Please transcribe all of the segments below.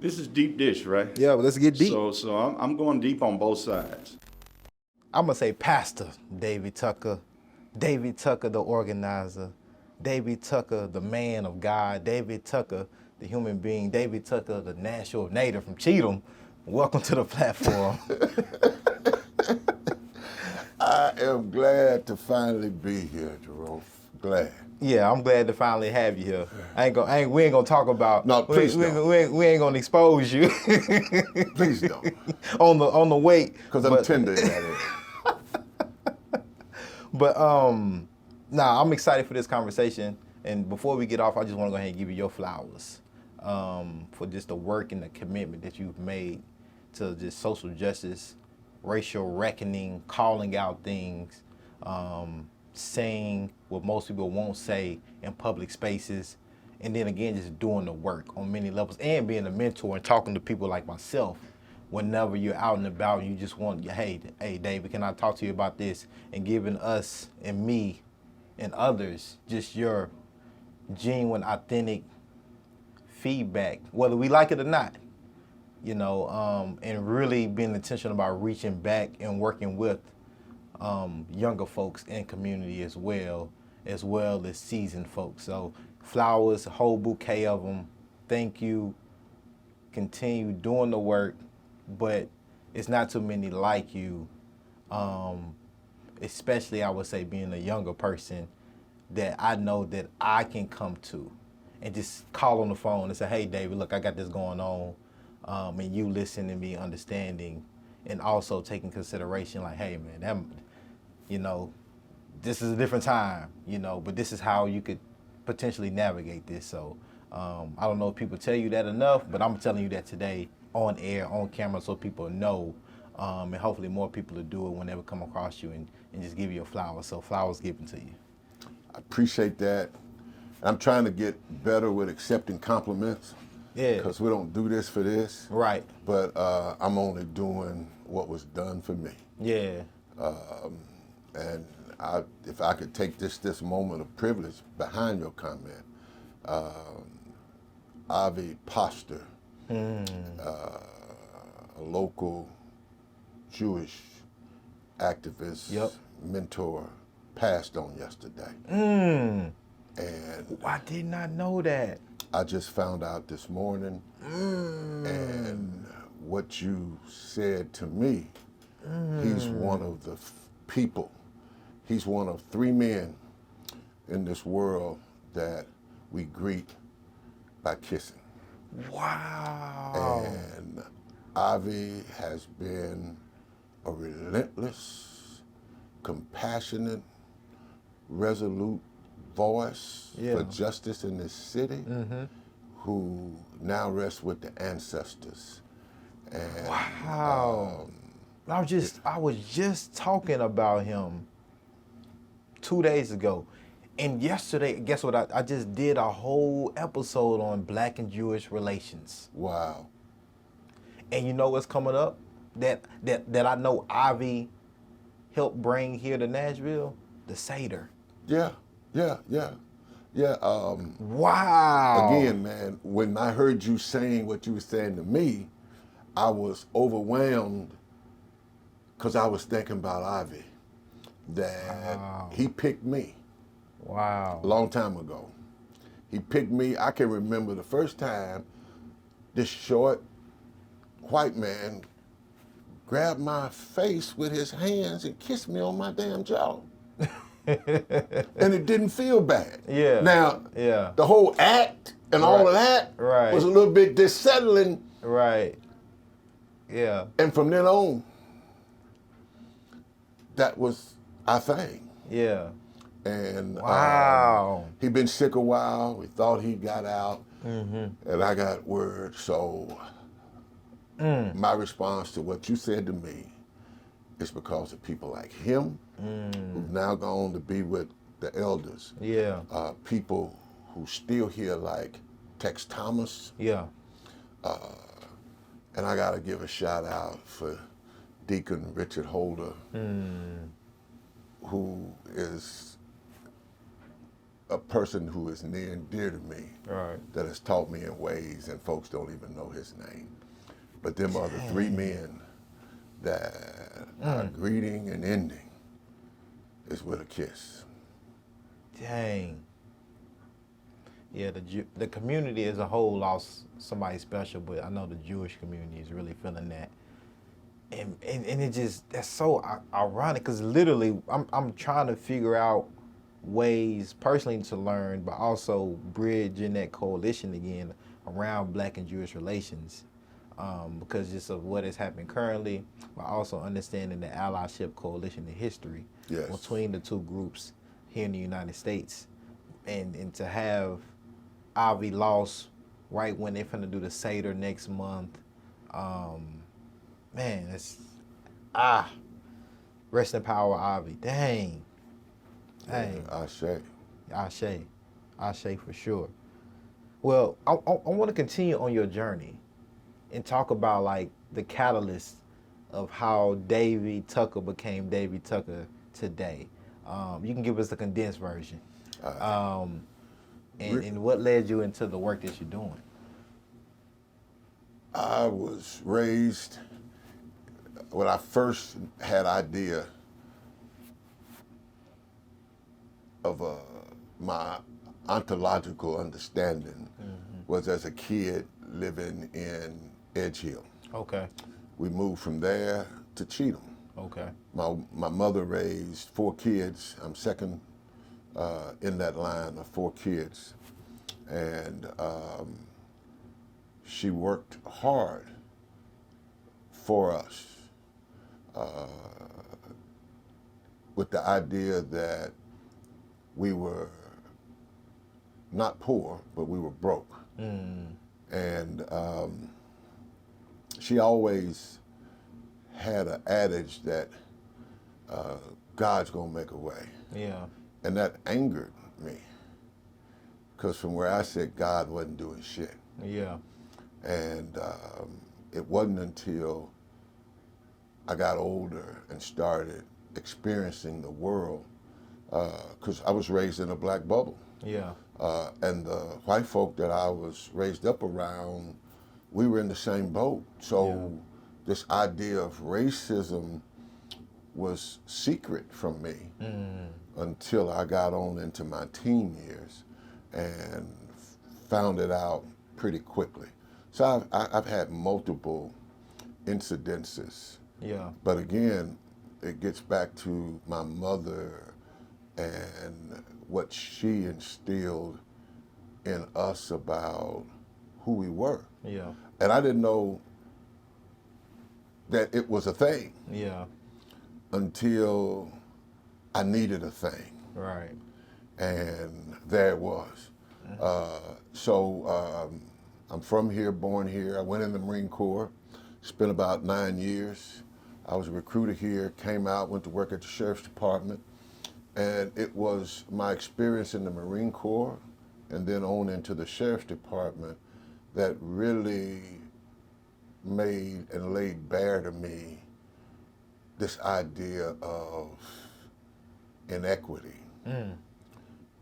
This is deep dish, right? Yeah, but let's get deep. So I'm going deep on both sides. I'm gonna say Pastor Davie Tucker, Davie Tucker the organizer, Davie Tucker the man of God, Davie Tucker the human being, Davie Tucker the Nashville native from Cheatham. Welcome to the platform. I am glad to finally be here, Jerome. Glad. Yeah, I'm glad to finally have you here. We ain't gonna talk about. No, please don't. We ain't gonna expose you. Please don't. on the weight. Because I'm tender in that area. But I'm excited for this conversation. And before we get off, I just want to go ahead and give you your flowers for just the work and the commitment that you've made to just social justice, racial reckoning, calling out things, saying what most people won't say in public spaces, and then again just doing the work on many levels and being a mentor and talking to people like myself whenever you're out and about and you just want, hey David, can I talk to you about this, and giving us and me and others just your genuine, authentic feedback, whether we like it or not, and really being intentional about reaching back and working with younger folks in community as well as seasoned folks. So flowers, a whole bouquet of them. Thank you. Continue doing the work, but it's not too many like you, especially I would say being a younger person that I know that I can come to and just call on the phone and say, hey, David, look, I got this going on, and you listen to me, understanding, and also taking consideration like, hey, man, this is a different time, but this is how you could potentially navigate this. So I don't know if people tell you that enough, but I'm telling you that today on air, on camera, so people know, and hopefully more people will do it whenever come across you and just give you a flower. So flowers given to you. I appreciate that. I'm trying to get better with accepting compliments. Yeah. Because we don't do this for this. Right. But I'm only doing what was done for me. Yeah. And if I could take this moment of privilege behind your comment, Avi Poster, a local Jewish activist, mentor, passed on yesterday. And I did not know that. I just found out this morning, and what you said to me, he's one of the people, he's one of 3 men in this world that we greet by kissing. Wow. And Avi has been a relentless, compassionate, resolute voice for justice in this city, who now rests with the ancestors. And, wow. I was just talking about him 2 days ago. And yesterday, guess what? I just did a whole episode on Black and Jewish relations. Wow. And you know what's coming up? That I know Avi helped bring here to Nashville? The Seder. Yeah. Wow. Again, man, when I heard you saying what you were saying to me, I was overwhelmed because I was thinking about Ivy, that he picked me. Wow. A long time ago. He picked me. I can remember the first time this short white man grabbed my face with his hands and kissed me on my damn jaw. And it didn't feel bad. Yeah. Now, the whole act and all of that was a little bit dissettling. Right. Yeah. And from then on, that was our thing. Yeah. And wow. He'd been sick a while. We thought he got out. And I got word. So my response to what you said to me is because of people like him, who've now gone to be with the elders. Yeah. People who still here like Tex Thomas. Yeah. And I gotta give a shout out for Deacon Richard Holder, who is a person who is near and dear to me Right. that has taught me in ways and folks don't even know his name. But them are the three men that our greeting and ending is with a kiss. Dang. Yeah, the community as a whole lost somebody special, but I know the Jewish community is really feeling that. And it just, that's so ironic, because literally I'm trying to figure out ways personally to learn, but also bridging that coalition again around Black and Jewish relations, because just of what has happened currently, but also understanding the allyship coalition in history between the two groups here in the United States, and to have Avi lost right when they're finna do the Seder next month. Man, it's rest in power, Avi. Dang. Ashe for sure. Well, I want to continue on your journey and talk about like the catalyst of how Davie Tucker became Davie Tucker today. You can give us the condensed version, and what led you into the work that you're doing. I was raised, when I first had idea of my ontological understanding was as a kid living in Edge Hill. Okay. We moved from there to Cheatham. Okay. My mother raised 4 kids. I'm second in that line of 4 kids. And she worked hard for us with the idea that we were not poor, but we were broke. And she always had an adage that God's gonna make a way. Yeah. And that angered me, because from where I said God wasn't doing shit. Yeah. And it wasn't until I got older and started experiencing the world, because I was raised in a black bubble. Yeah. And the white folk that I was raised up around, we were in the same boat. So this idea of racism was secret from me until I got on into my teen years and found it out pretty quickly. So I've had multiple incidences. Yeah. But again, it gets back to my mother and what she instilled in us about who we were. Yeah. And I didn't know that it was a thing Yeah. until I needed a thing. Right. And there it was. I'm from here, born here. I went in the Marine Corps, spent about 9 years. I was a recruiter here, came out, went to work at the Sheriff's Department. And it was my experience in the Marine Corps and then on into the Sheriff's Department that really made and laid bare to me this idea of inequity and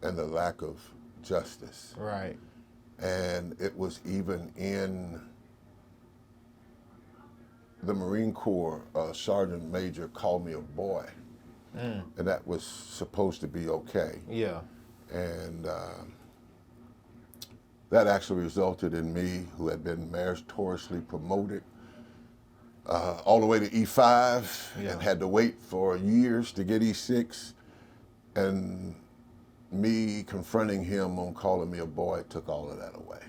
the lack of justice. Right. And it was even in the Marine Corps, a sergeant major called me a boy. And that was supposed to be okay. Yeah. And that actually resulted in me, who had been meritoriously promoted all the way to E5 and had to wait for years to get E6. And me confronting him on calling me a boy took all of that away.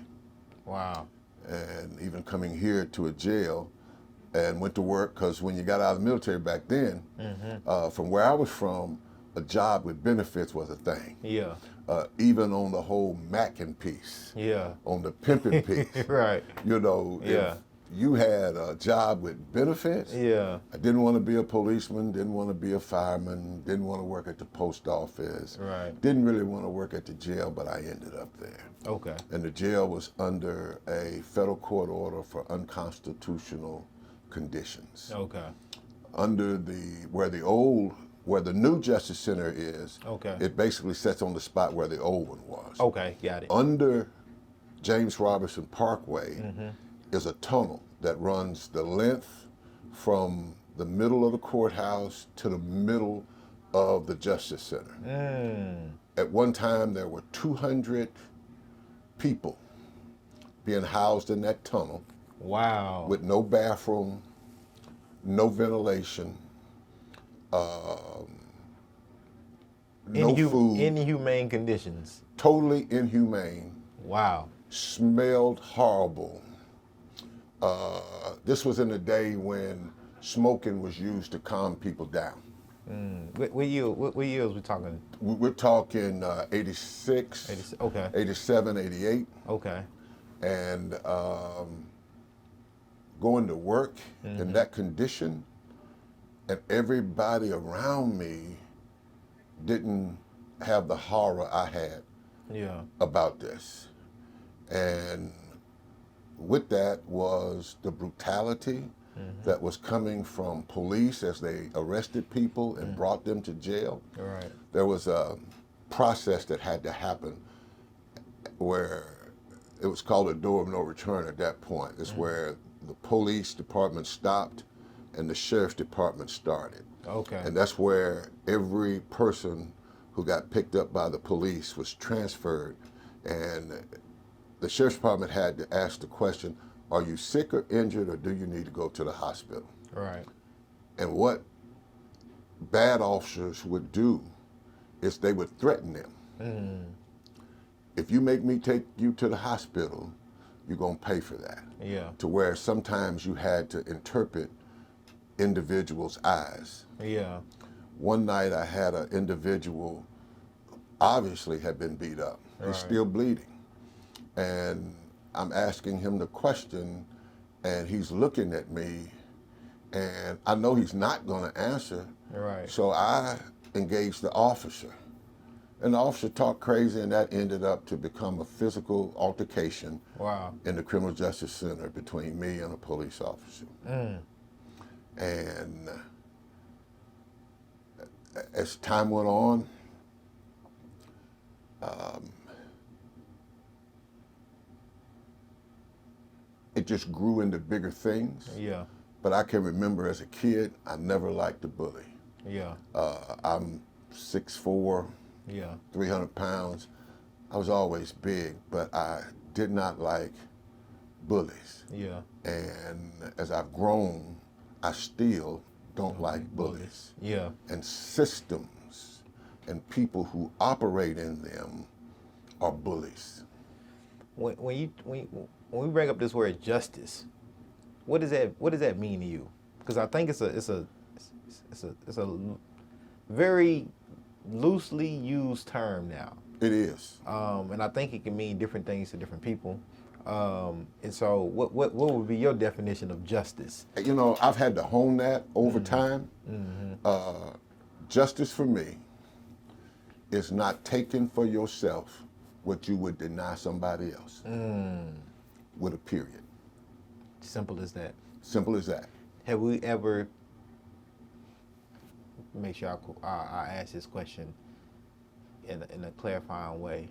Wow. And even coming here to a jail and went to work, because when you got out of the military back then, from where I was from, a job with benefits was a thing. Yeah. Even on the whole macking piece, on the pimping piece. Right. You know, if you had a job with benefits, I didn't want to be a policeman, didn't want to be a fireman, didn't want to work at the post office, didn't really want to work at the jail, but I ended up there. Okay. And the jail was under a federal court order for unconstitutional conditions. Okay. Under where the old where the new Justice Center is, Okay. it basically sits on the spot where the old one was. Okay, got it. Under James Robinson Parkway is a tunnel that runs the length from the middle of the courthouse to the middle of the Justice Center. At one time, there were 200 people being housed in that tunnel Wow. with no bathroom, no ventilation, no food, Inhumane conditions. totally inhumane, Wow. smelled horrible. This was in a day when smoking was used to calm people down. What years we talking? We're talking 86, 86, okay. 87, 88, Okay. and going to work in that condition, and everybody around me didn't have the horror I had Yeah. about this. And with that was the brutality that was coming from police as they arrested people and brought them to jail. All right. There was a process that had to happen where it was called a door of no return at that point. It's where the police department stopped and the sheriff's department started. Okay. And that's where every person who got picked up by the police was transferred. And the sheriff's department had to ask the question, are you sick or injured, or do you need to go to the hospital? Right. And what bad officers would do is they would threaten them. If you make me take you to the hospital, you're gonna pay for that. Yeah. To where sometimes you had to interpret individuals' eyes. Yeah. One night I had an individual obviously had been beat up. He's Right. still bleeding. And I'm asking him the question, and he's looking at me, and I know he's not gonna answer. Right. So I engaged the officer. And the officer talked crazy, and that ended up to become a physical altercation Wow. in the Criminal Justice Center between me and a police officer. And as time went on, it just grew into bigger things. Yeah. But I can remember as a kid, I never liked a bully. Yeah. I'm 6'4", Yeah. 300 pounds. I was always big, but I did not like bullies. Yeah. And as I've grown, I still don't like bullies. Yeah. And systems and people who operate in them are bullies. When we bring up this word justice, what does that mean to you? Because I think it's a very loosely used term now. It is. And I think it can mean different things to different people. And so what would be your definition of justice? You know, I've had to hone that over time. Justice for me is not taking for yourself what you would deny somebody else. With a period. Simple as that. Simple as that. Have we ever, make sure I ask this question in a clarifying way,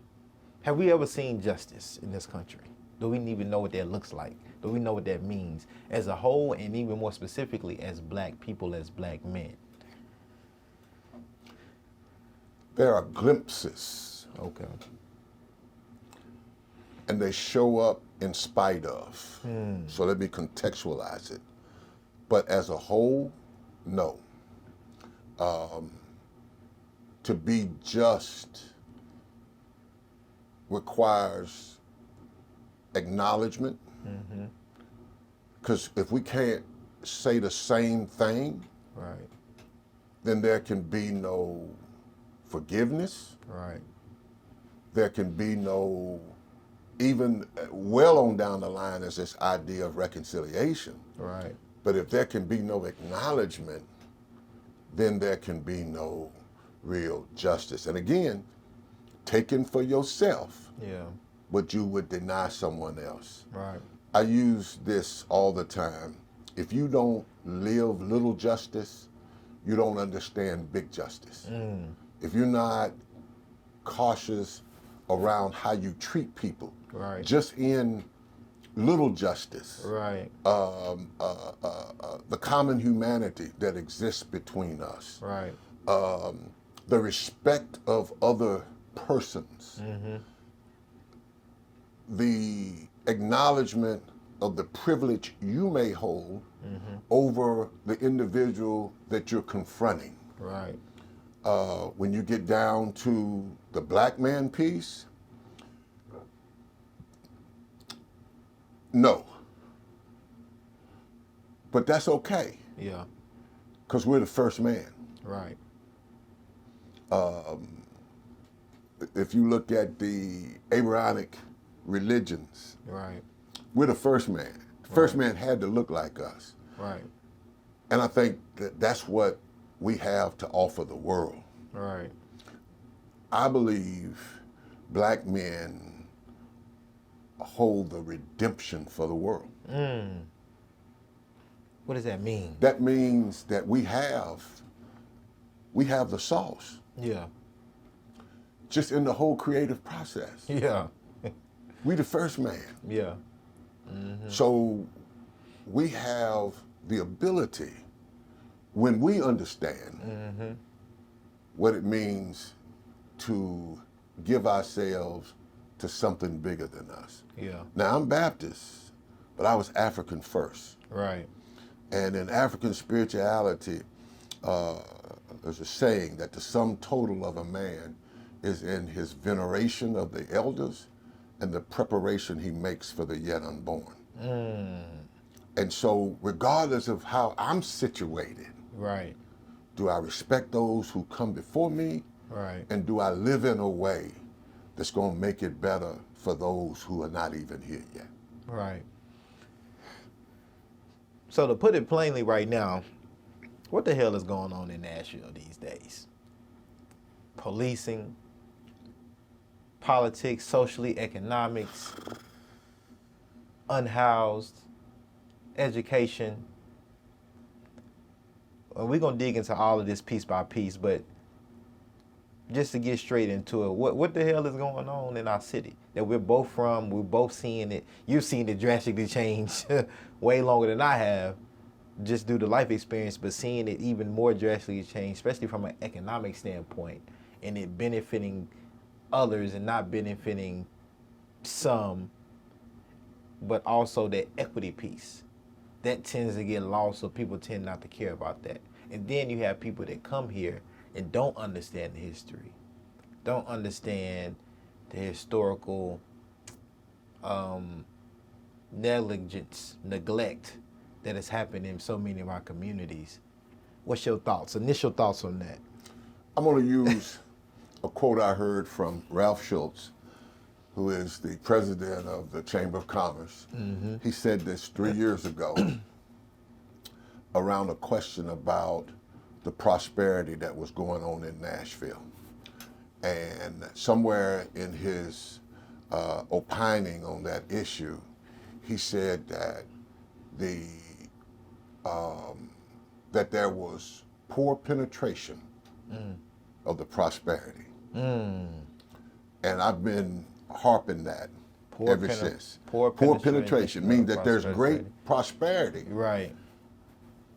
have we ever seen justice in this country? Do we even know what that looks like? Do we know what that means as a whole, and even more specifically as black people, as black men? There are glimpses, Okay. and they show up in spite of. So let me contextualize it. But as a whole, no. To be just requires acknowledgement. Because if we can't say the same thing, Right. then there can be no forgiveness. Right. There can be no, even well on down the line is this idea of reconciliation. Right. But if there can be no acknowledgement, then there can be no real justice. And again, taking for yourself Yeah. what you would deny someone else. Right. I use this all the time. If you don't live little justice, you don't understand big justice. If you're not cautious around how you treat people, Right. just in little justice, Right. the common humanity that exists between us, Right. the respect of other persons, the acknowledgement of the privilege you may hold over the individual that you're confronting. Right. When you get down to the black man piece, no. But that's okay, Yeah. because we're the first man. Right. If you look at the Abrahamic religions, Right. we're the first man. The first man had to look like us. Right. And I think that that's what we have to offer the world. Right. I believe black men hold the redemption for the world. What does that mean? That means that we have the sauce, Yeah. just in the whole creative process. Yeah. We the first man. Yeah. So we have the ability, when we understand what it means to give ourselves to something bigger than us. Yeah. Now, I'm Baptist, but I was African first. Right. And in African spirituality, there's a saying that the sum total of a man is in his veneration of the elders and the preparation he makes for the yet unborn. And so, regardless of how I'm situated, Right. do I respect those who come before me? Right. And do I live in a way that's going to make it better for those who are not even here yet? Right. So to put it plainly right now, what the hell is going on in Nashville these days? Policing, politics, socially, economics, unhoused, education. Well, we're going to dig into all of this piece by piece, but just to get straight into it, what the hell is going on in our city that we're both from? We're both seeing it. You've seen it drastically change way longer than I have, just due to life experience, but seeing it even more drastically change, especially from an economic standpoint, and it benefiting others and not benefiting some, but also that equity piece. That tends to get lost, so people tend not to care about that. And then you have people that come here and don't understand the history, don't understand the historical negligence, neglect that has happened in so many of our communities. What's your thoughts, initial thoughts on that? I'm going to use a quote I heard from Ralph Schultz, who is the president of the Chamber of Commerce. He said this 3 years ago around a question about the prosperity that was going on in Nashville. And somewhere in his opining on that issue, he said that that there was poor penetration of the prosperity. And I've been harping that ever since. Poor penetration means that there's great prosperity, Right.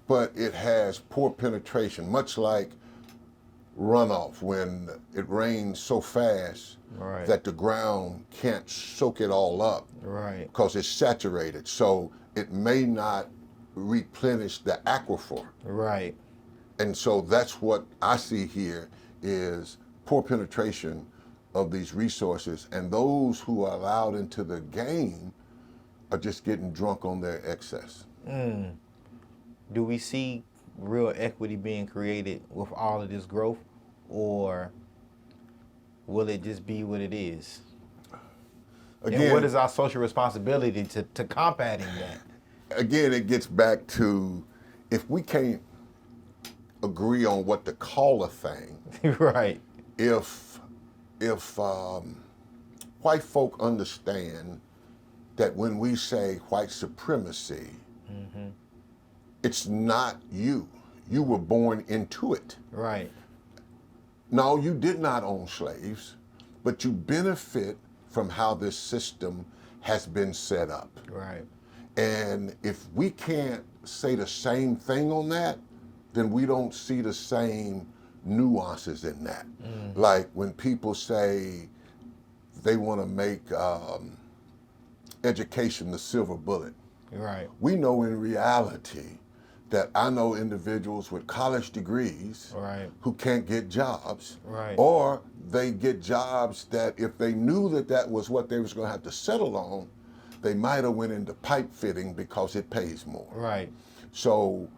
but it has poor penetration, much like runoff when it rains so fast Right. that the ground can't soak it all up Right. because it's saturated. So it may not replenish the aquifer. Right. And so that's what I see here is poor penetration of these resources, and those who are allowed into the game are just getting drunk on their excess. Do we see real equity being created with all of this growth, or will it just be what it is? Again, And what is our social responsibility to combating that? Again, it gets back to if we can't agree on what to call a thing, Right. if white folk understand that when we say white supremacy, it's not you. you were born into it. Right. No, you did not own slaves, but you benefit from how this system has been set up. Right. And if we can't say the same thing on that, then we don't see the same nuances in that. Like when people say they want to make education the silver bullet. Right. We know in reality that I know individuals with college degrees Right. who can't get jobs, Right. or they get jobs that if they knew that that was what they was going to have to settle on, they might have went into pipe fitting because it pays more. Right. So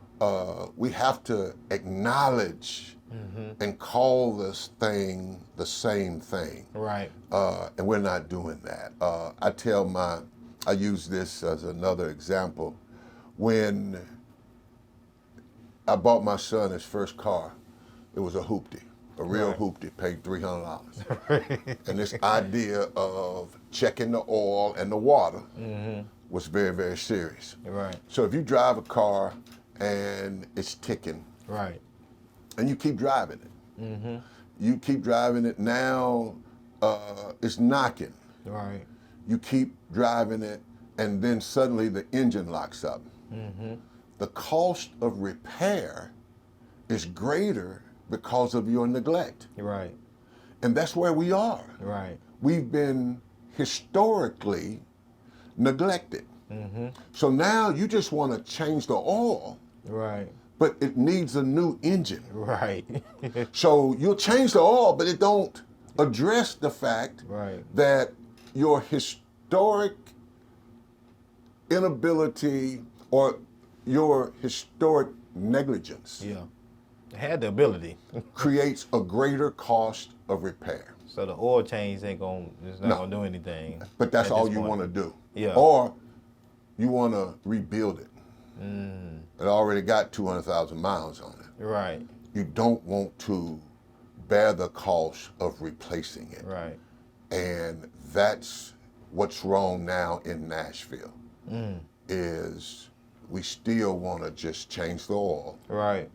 we have to acknowledge and call this thing the same thing. Right. And we're not doing that. I use this as another example. When I bought my son his first car, it was a hoopty, a real Right. hoopty, paid $300. And this idea of checking the oil and the water was very, very serious. Right. So if you drive a car and it's ticking, Right. and you keep driving it, you keep driving it, now it's knocking. Right. You keep driving it, and then suddenly the engine locks up. The cost of repair is greater because of your neglect. Right. And that's where we are. Right. We've been historically neglected. So now you just want to change the oil, Right. but it needs a new engine. Right. So you'll change the oil, but it don't address the fact Right. that your historic inability or your historic negligence Yeah. Had the ability. creates a greater cost of repair. So the oil change it's not No. gonna do anything. But that's at all this you point. want to do. Yeah. Or you want to rebuild it. It already got 200,000 miles on it. Right. You don't want to bear the cost of replacing it. Right. And that's what's wrong now in Nashville, is we still want to just change the oil, Right.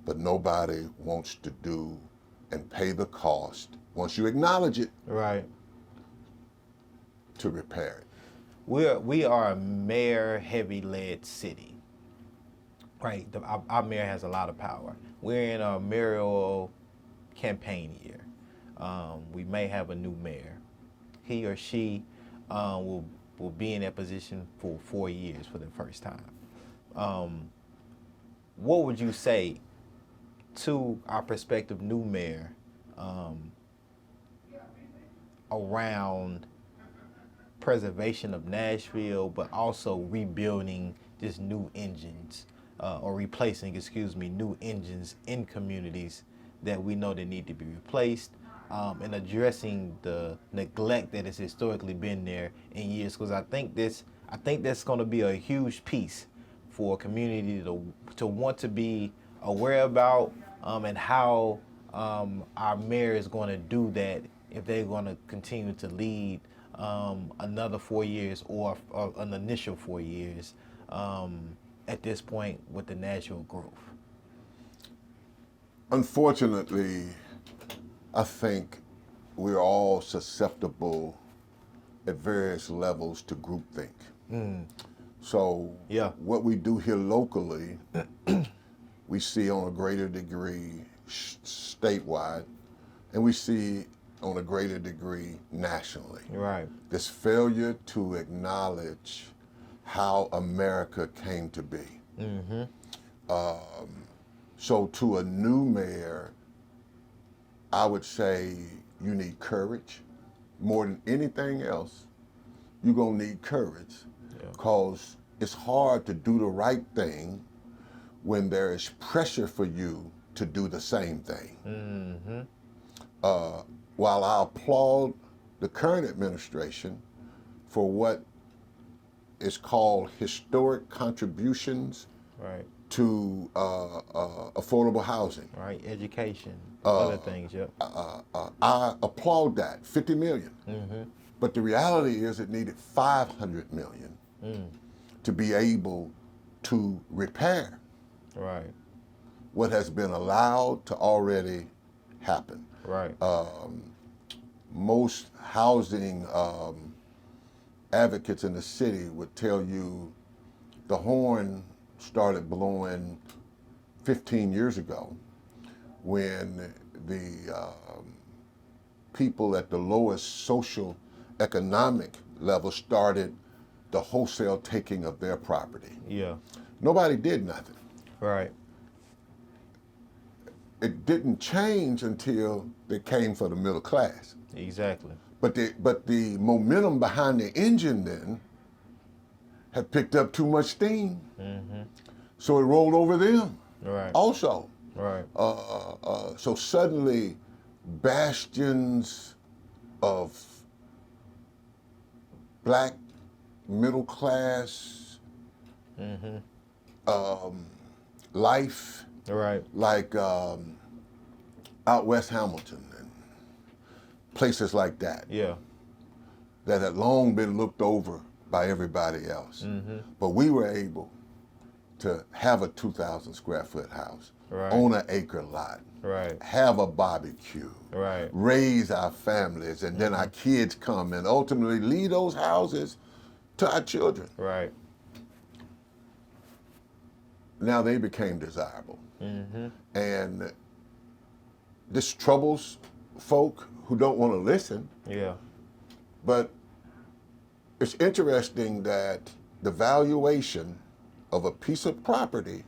but nobody wants to do and pay the cost, once you acknowledge it, Right. to repair it. We are a mayor-heavy led city. Right. Our mayor has a lot of power. We're in a mayoral campaign year. We may have a new mayor. He or she will be in that position for 4 years for the first time. What would you say to our prospective new mayor around preservation of Nashville, but also rebuilding just new engines or replacing, new engines in communities that we know that need to be replaced, and addressing the neglect that has historically been there in years? Because I think that's going to be a huge piece for a community to want to be aware about, and how our mayor is going to do that if they're going to continue to lead another 4 years or an initial 4 years at this point with the natural growth. Unfortunately, I think we're all susceptible at various levels to groupthink. So Yeah. what we do here locally, we see on a greater degree statewide, and we see on a greater degree nationally. Right. This failure to acknowledge how America came to be. So to a new mayor, I would say you need courage. More than anything else, you're gonna need courage, because it's hard to do the right thing when there is pressure for you to do the same thing. While I applaud the current administration for what is called historic contributions Right. to affordable housing, Right. Education. Other things. Yep. I applaud that, 50 million. But the reality is it needed 500 million to be able to repair. Right. what has been allowed to already happen. Right. Most housing advocates in the city would tell you the horn started blowing 15 years ago when the people at the lowest social economic level started the wholesale taking of their property. Yeah. Nobody did nothing. Right. It didn't change until they came for the middle class. Exactly. But the momentum behind the engine then had picked up too much steam. So it rolled over them Right. also. Right. So suddenly bastions of black middle class life, Right. like out West Hamilton and places like that, Yeah. that had long been looked over by everybody else. But we were able to have a 2,000 square foot house, Right. own an acre lot, Right. have a barbecue, Right. raise our families, and then our kids come and ultimately leave those houses to our children. Right. Now they became desirable. And this troubles folk who don't want to listen, Yeah. but it's interesting that the valuation of a piece of property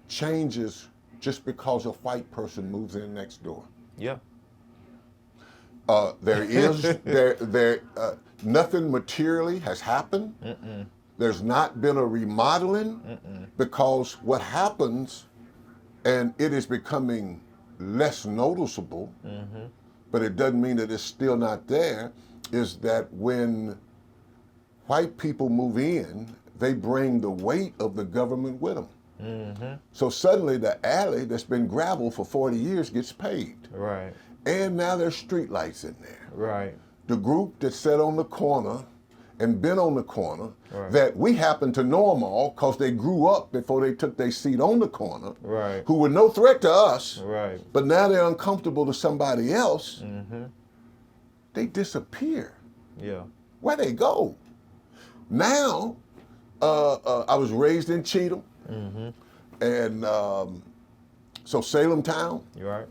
changes just because a white person moves in next door. Yeah. There is nothing materially has happened. There's not been a remodeling because what happens, and it is becoming less noticeable, but it doesn't mean that it's still not there, is that when white people move in, they bring the weight of the government with them. So suddenly the alley that's been gravel for 40 years gets paved. Right. And now there's street lights in there. Right. The group that sat on the corner and been on the corner, Right. that we happen to know them all because they grew up before they took their seat on the corner, Right. who were no threat to us, Right. but now they're uncomfortable to somebody else, they disappear. Yeah. Where they go? Now, I was raised in Cheatham, and so Salem Town, You right?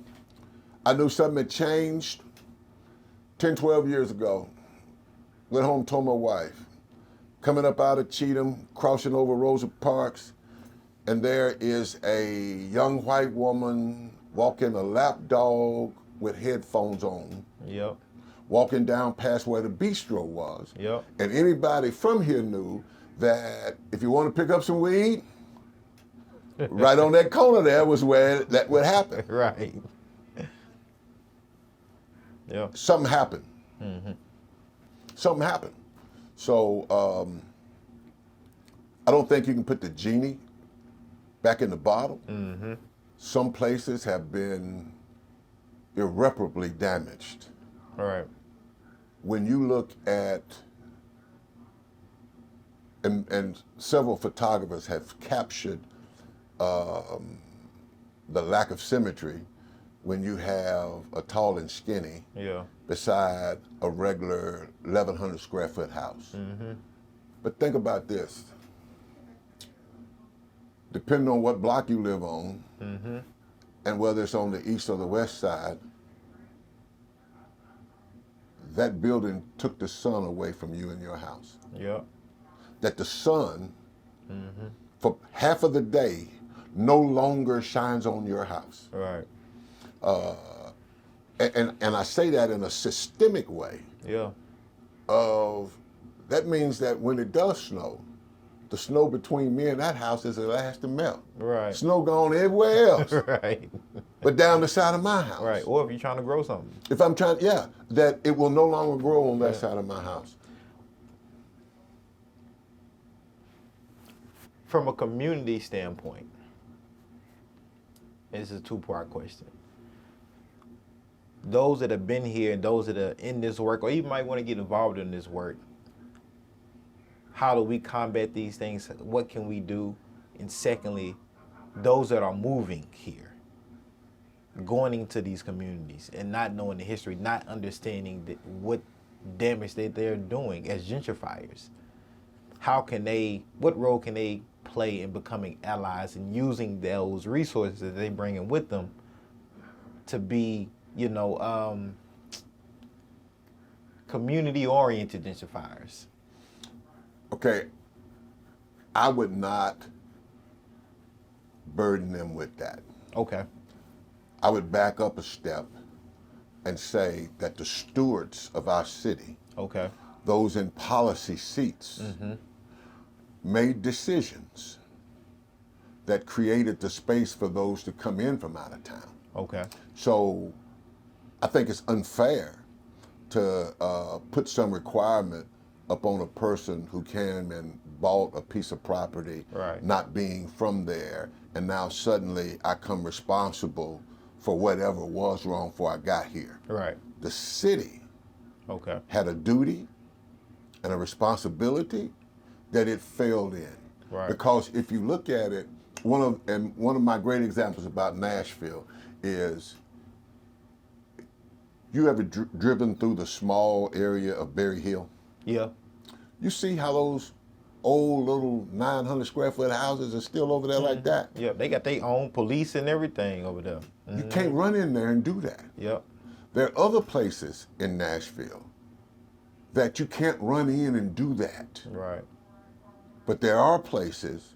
I knew something had changed 10, 12 years ago. Went home, told my wife, coming up out of Cheatham, crossing over Rosa Parks, and there is a young white woman walking a lap dog with headphones on, Yep. walking down past where the bistro was. Yep. And anybody from here knew that if you want to pick up some weed, right on that corner there was where that would happen. Right. Yeah. Something happened. Something happened. So I don't think you can put the genie back in the bottle. Some places have been irreparably damaged. All right. When you look at, and several photographers have captured the lack of symmetry when you have a tall and skinny Yeah. beside a regular 1,100 square foot house. But think about this. Depending on what block you live on, and whether it's on the east or the west side, that building took the sun away from you and your house. Yep. That the sun, for half of the day, no longer shines on your house. Right. And I say that in a systemic way Yeah. of, that means that when it does snow, the snow between me and that house is the last to melt. Right. Snow gone everywhere else, Right. but down the side of my house. Right. Or if you're trying to grow something. If I'm trying, that it will no longer grow on that side of my house. From a community standpoint, this is a two-part question. Those that have been here and those that are in this work, or even might want to get involved in this work, how do we combat these things? What can we do? And secondly, those that are moving here, going into these communities and not knowing the history, not understanding what damage that they're doing as gentrifiers. What role can they play in becoming allies and using those resources that they bring in with them to be, community-oriented gentrifiers? Okay, I would not burden them with that. Okay. I would back up a step and say that the stewards of our city, Okay. those in policy seats, made decisions that created the space for those to come in from out of town. Okay. So I think it's unfair to put some requirement upon a person who came and bought a piece of property, Right. not being from there, and now suddenly I come responsible for whatever was wrong before I got here. Right. The city Okay. had a duty and a responsibility that it failed in. Right. Because if you look at it, one of my great examples about Nashville is, you ever driven through the small area of Berry Hill? Yeah. You see how those old little 900 square foot houses are still over there like that? Yeah. They got their own police and everything over there. You can't run in there and do that. Yep. There are other places in Nashville that you can't run in and do that. Right. But there are places,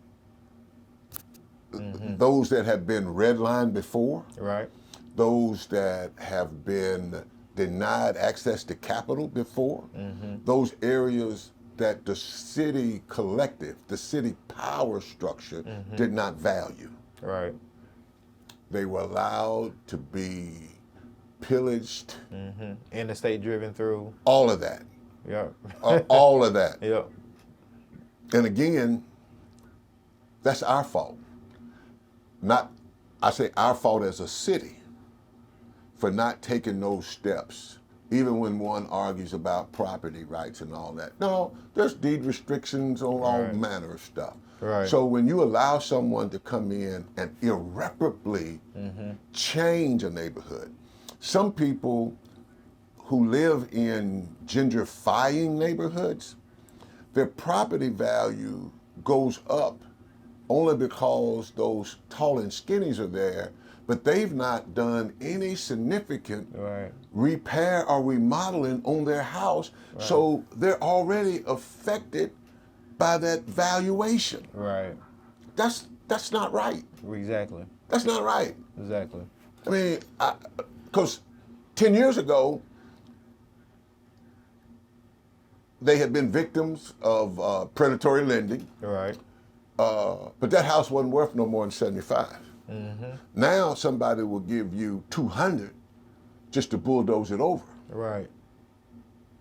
those that have been redlined before, Right. those that have been denied access to capital before, those areas that the city collective, the city power structure did not value. Right. They were allowed to be pillaged, Interstate driven through. all of that, Yeah. all of that. Yeah. And again, that's our fault. I say our fault as a city for not taking those steps, even when one argues about property rights and all that. No, there's deed restrictions on all Right. manner of stuff. Right. So when you allow someone to come in and irreparably change a neighborhood, some people who live in gentrifying neighborhoods, their property value goes up only because those tall and skinnies are there, but they've not done any significant Right. repair or remodeling on their house, so they're already affected by that valuation. Right. That's not right. Exactly. That's not right. Exactly. I mean, because 10 years ago, they had been victims of predatory lending, Right. but that house wasn't worth no more than 75. Now somebody will give you 200 just to bulldoze it over. Right.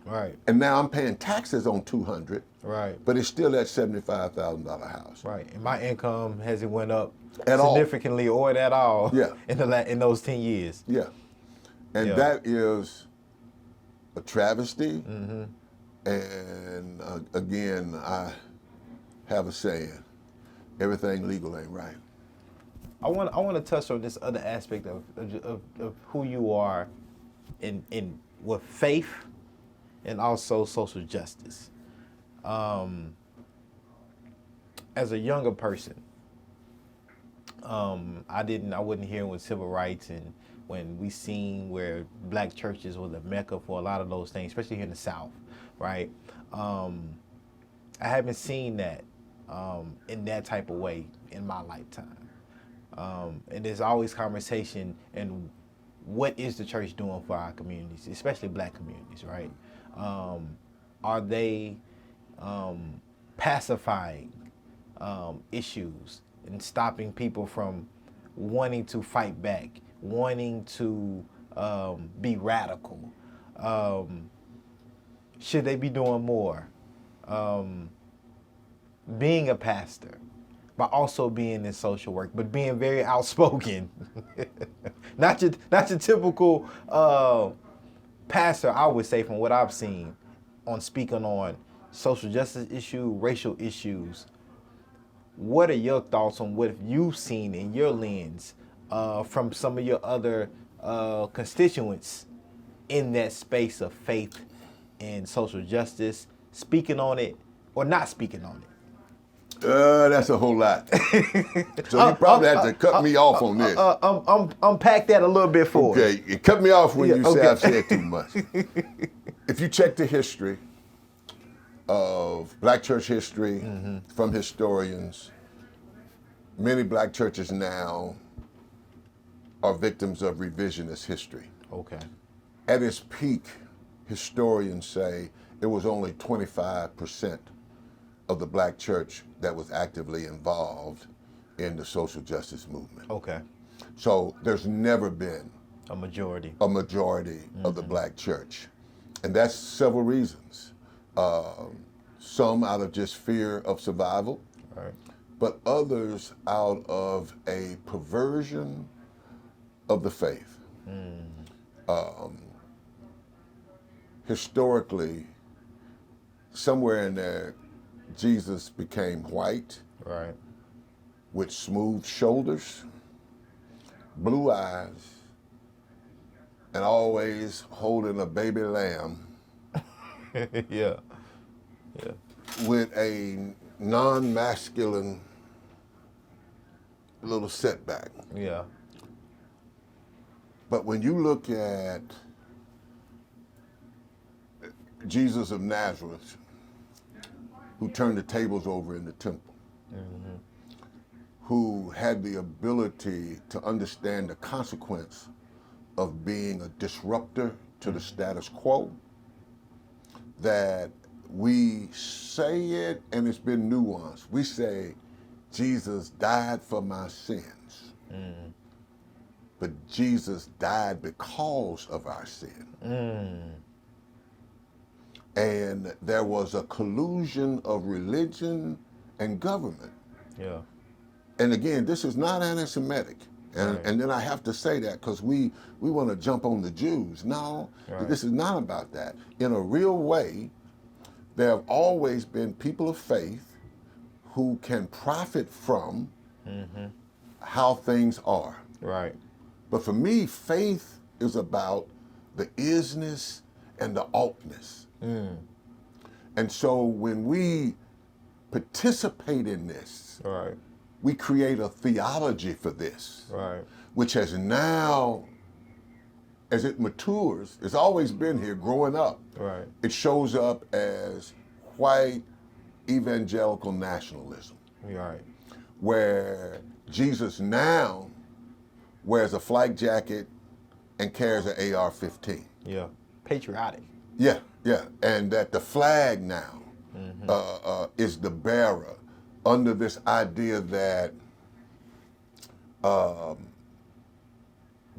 Right. And now I'm paying taxes on 200, Right. but it's still that $75,000 house. Right. And my income hasn't went up At all. significantly or at all. Yeah. In those 10 years. Yeah. And Yeah. that is a travesty. And again, I have a saying, everything legal ain't right. I want to touch on this other aspect of who you are in with faith and also social justice. As a younger person, I wasn't here with civil rights and when we seen where black churches were the mecca for a lot of those things, especially here in the South, right? I haven't seen that in that type of way in my lifetime. And there's always conversation and what is the church doing for our communities, especially black communities, right? Are they pacifying issues and stopping people from wanting to fight back, wanting to be radical? Should they be doing more? Being a pastor, but also being in social work, but being very outspoken. not your typical pastor, I would say, from what I've seen, on speaking on social justice issue, racial issues. what are your thoughts on what you've seen in your lens from some of your other constituents in that space of faith and social justice, speaking on it or not speaking on it? That's a whole lot. So you probably have to cut me off on this. Unpack that a little bit for us. Okay, you cut me off when you say okay. I've said too much. If you check the history of black church history from historians, many black churches now are victims of revisionist history. Okay. At its peak, historians say it was only 25% of the black church that was actively involved in the social justice movement. Okay. So there's never been a majority of the black church. And that's several reasons. Some out of just fear of survival, right, but others out of a perversion of the faith. Historically, somewhere in there, Jesus became white, right, with smooth shoulders, blue eyes, and always holding a baby lamb yeah, with a non-masculine little setback. yeah, But when you look at Jesus of Nazareth, who turned the tables over in the temple, who had the ability to understand the consequence of being a disruptor to the status quo, that we say it and it's been nuanced. We say, Jesus died for my sins, but Jesus died because of our sin. And there was a collusion of religion and government. yeah, And again, this is not anti-Semitic. And, Right. and then I have to say that because we want to jump on the Jews. No, Right. this is not about that. In a real way, there have always been people of faith who can profit from how things are. right, But for me, faith is about the isness and the altness. And so when we participate in this, right, we create a theology for this, right, which has now, as it matures, it's always been here growing up. right, It shows up as white evangelical nationalism, right, where Jesus now wears a flak jacket and carries an AR-15. yeah, patriotic. Yeah, yeah, and that the flag now is the bearer under this idea that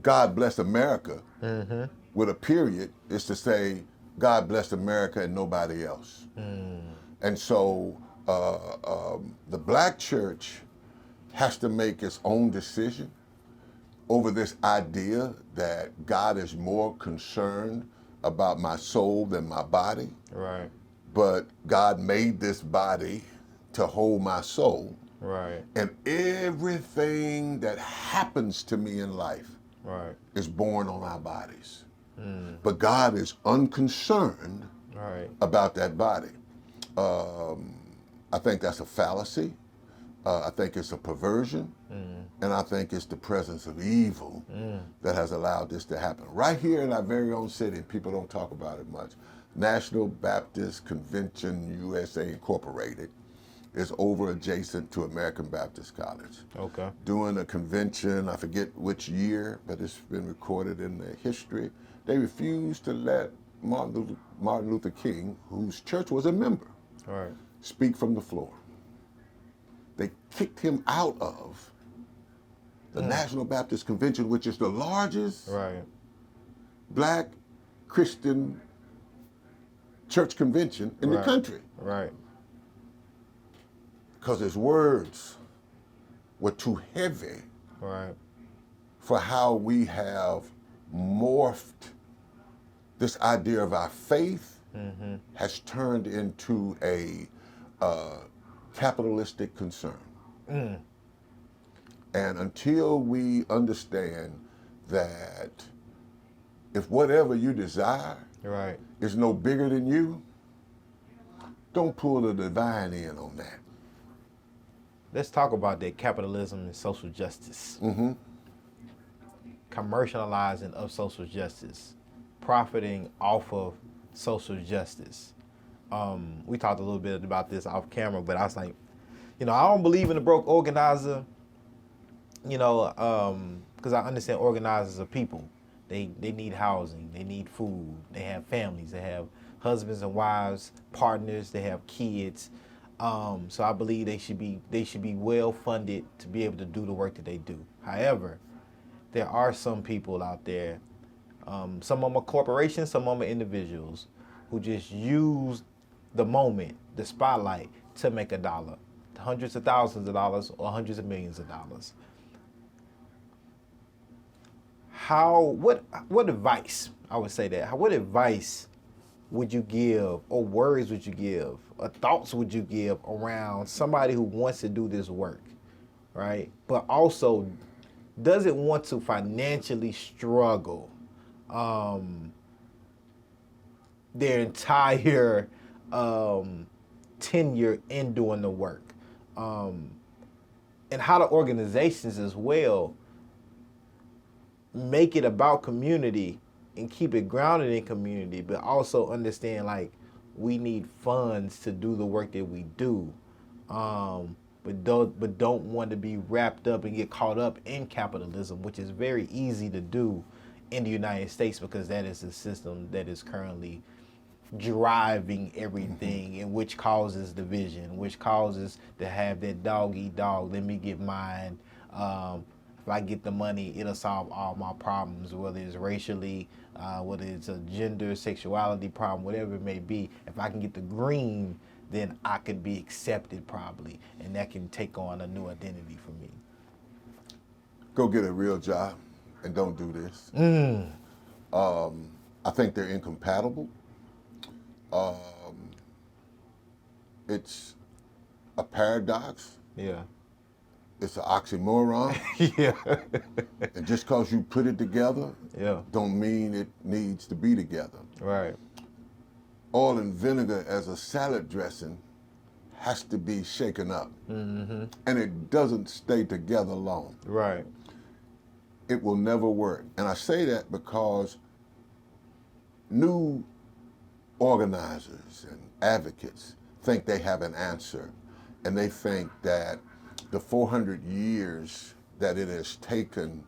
God bless America with a period is to say God bless America and nobody else. And so the black church has to make its own decision over this idea that God is more concerned about my soul than my body, Right, but God made this body to hold my soul. right, And everything that happens to me in life right, is born on our bodies. But God is unconcerned right, about that body. I think that's a fallacy. I think it's a perversion. And I think it's the presence of evil that has allowed this to happen. Right here in our very own city, people don't talk about it much. National Baptist Convention USA Incorporated is over adjacent to American Baptist College. okay, Doing a convention, I forget which year, but it's been recorded in the history. They refused to let Martin Luther King, whose church was a member, right, speak from the floor. They kicked him out of the National Baptist Convention, which is the largest right, black Christian church convention in the Right. country. right, Because his words were too heavy right, for how we have morphed this idea of our faith has turned into a capitalistic concern. And until we understand that if whatever you desire Right. is no bigger than you, don't pull the divine in on that. Let's talk about that capitalism and social justice. Commercializing of social justice, profiting off of social justice. We talked a little bit about this off camera, but I was like, I don't believe in the broke organizer, because I understand organizers are people. They need housing, they need food, they have families, they have husbands and wives, partners, they have kids. So I believe they should be well funded to be able to do the work that they do. However, there are some people out there, some of them are corporations, some of them are individuals, who just use the moment, the spotlight, to make a dollar, hundreds of thousands of dollars or hundreds of millions of dollars. What advice, I would say that, what advice would you give, or words would you give, or thoughts would you give around somebody who wants to do this work, right? But also doesn't want to financially struggle their entire tenure in doing the work. And how the organizations as well make it about community and keep it grounded in community, but also understand, like, we need funds to do the work that we do, but don't want to be wrapped up and get caught up in capitalism, which is very easy to do in the United States, because that is the system that is currently driving everything, and which causes division, which causes to have that dog eat dog, let me get mine. If I get the money, it'll solve all my problems, whether it's racially, whether it's a gender, sexuality problem, whatever it may be. If I can get the green, then I could be accepted probably, and that can take on a new identity for me. Go get a real job and don't do this. I think they're incompatible. It's a paradox. Yeah. It's an oxymoron. Yeah. And just because you put it together, Yeah. don't mean it needs to be together. Right. Oil and vinegar as a salad dressing has to be shaken up. And it doesn't stay together long. Right. It will never work. And I say that because new organizers and advocates think they have an answer, and they think that the 400 years that it has taken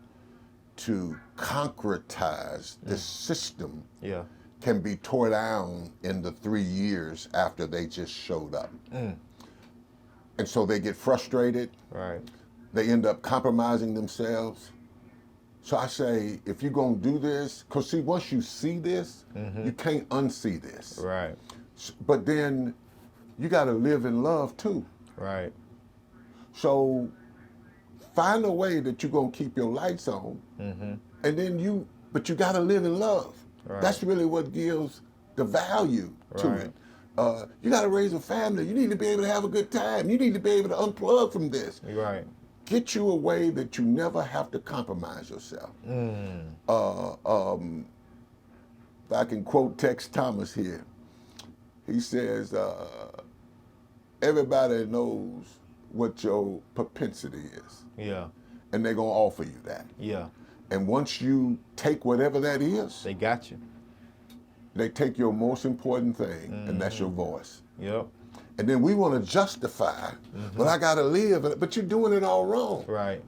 to concretize this system Yeah. can be tore down in the 3 years after they just showed up. And so they get frustrated. Right. They end up compromising themselves. So I say, if you're going to do this, because see, once you see this, you can't unsee this. Right. But then you got to live in love too. Right. So find a way that you're going to keep your lights on. And then but you got to live in love. Right. That's really what gives the value to Right. it. You got to raise a family. You need to be able to have a good time. You need to be able to unplug from this. Right. Get you a way that you never have to compromise yourself. If I can quote Tex Thomas here, he says, everybody knows what your propensity is, Yeah. and they're going to offer you that. Yeah. And once you take whatever that is, They got you. they take your most important thing, and that's your voice. Yep. And then we want to justify, well, I got to live, but you're doing it all wrong. Right.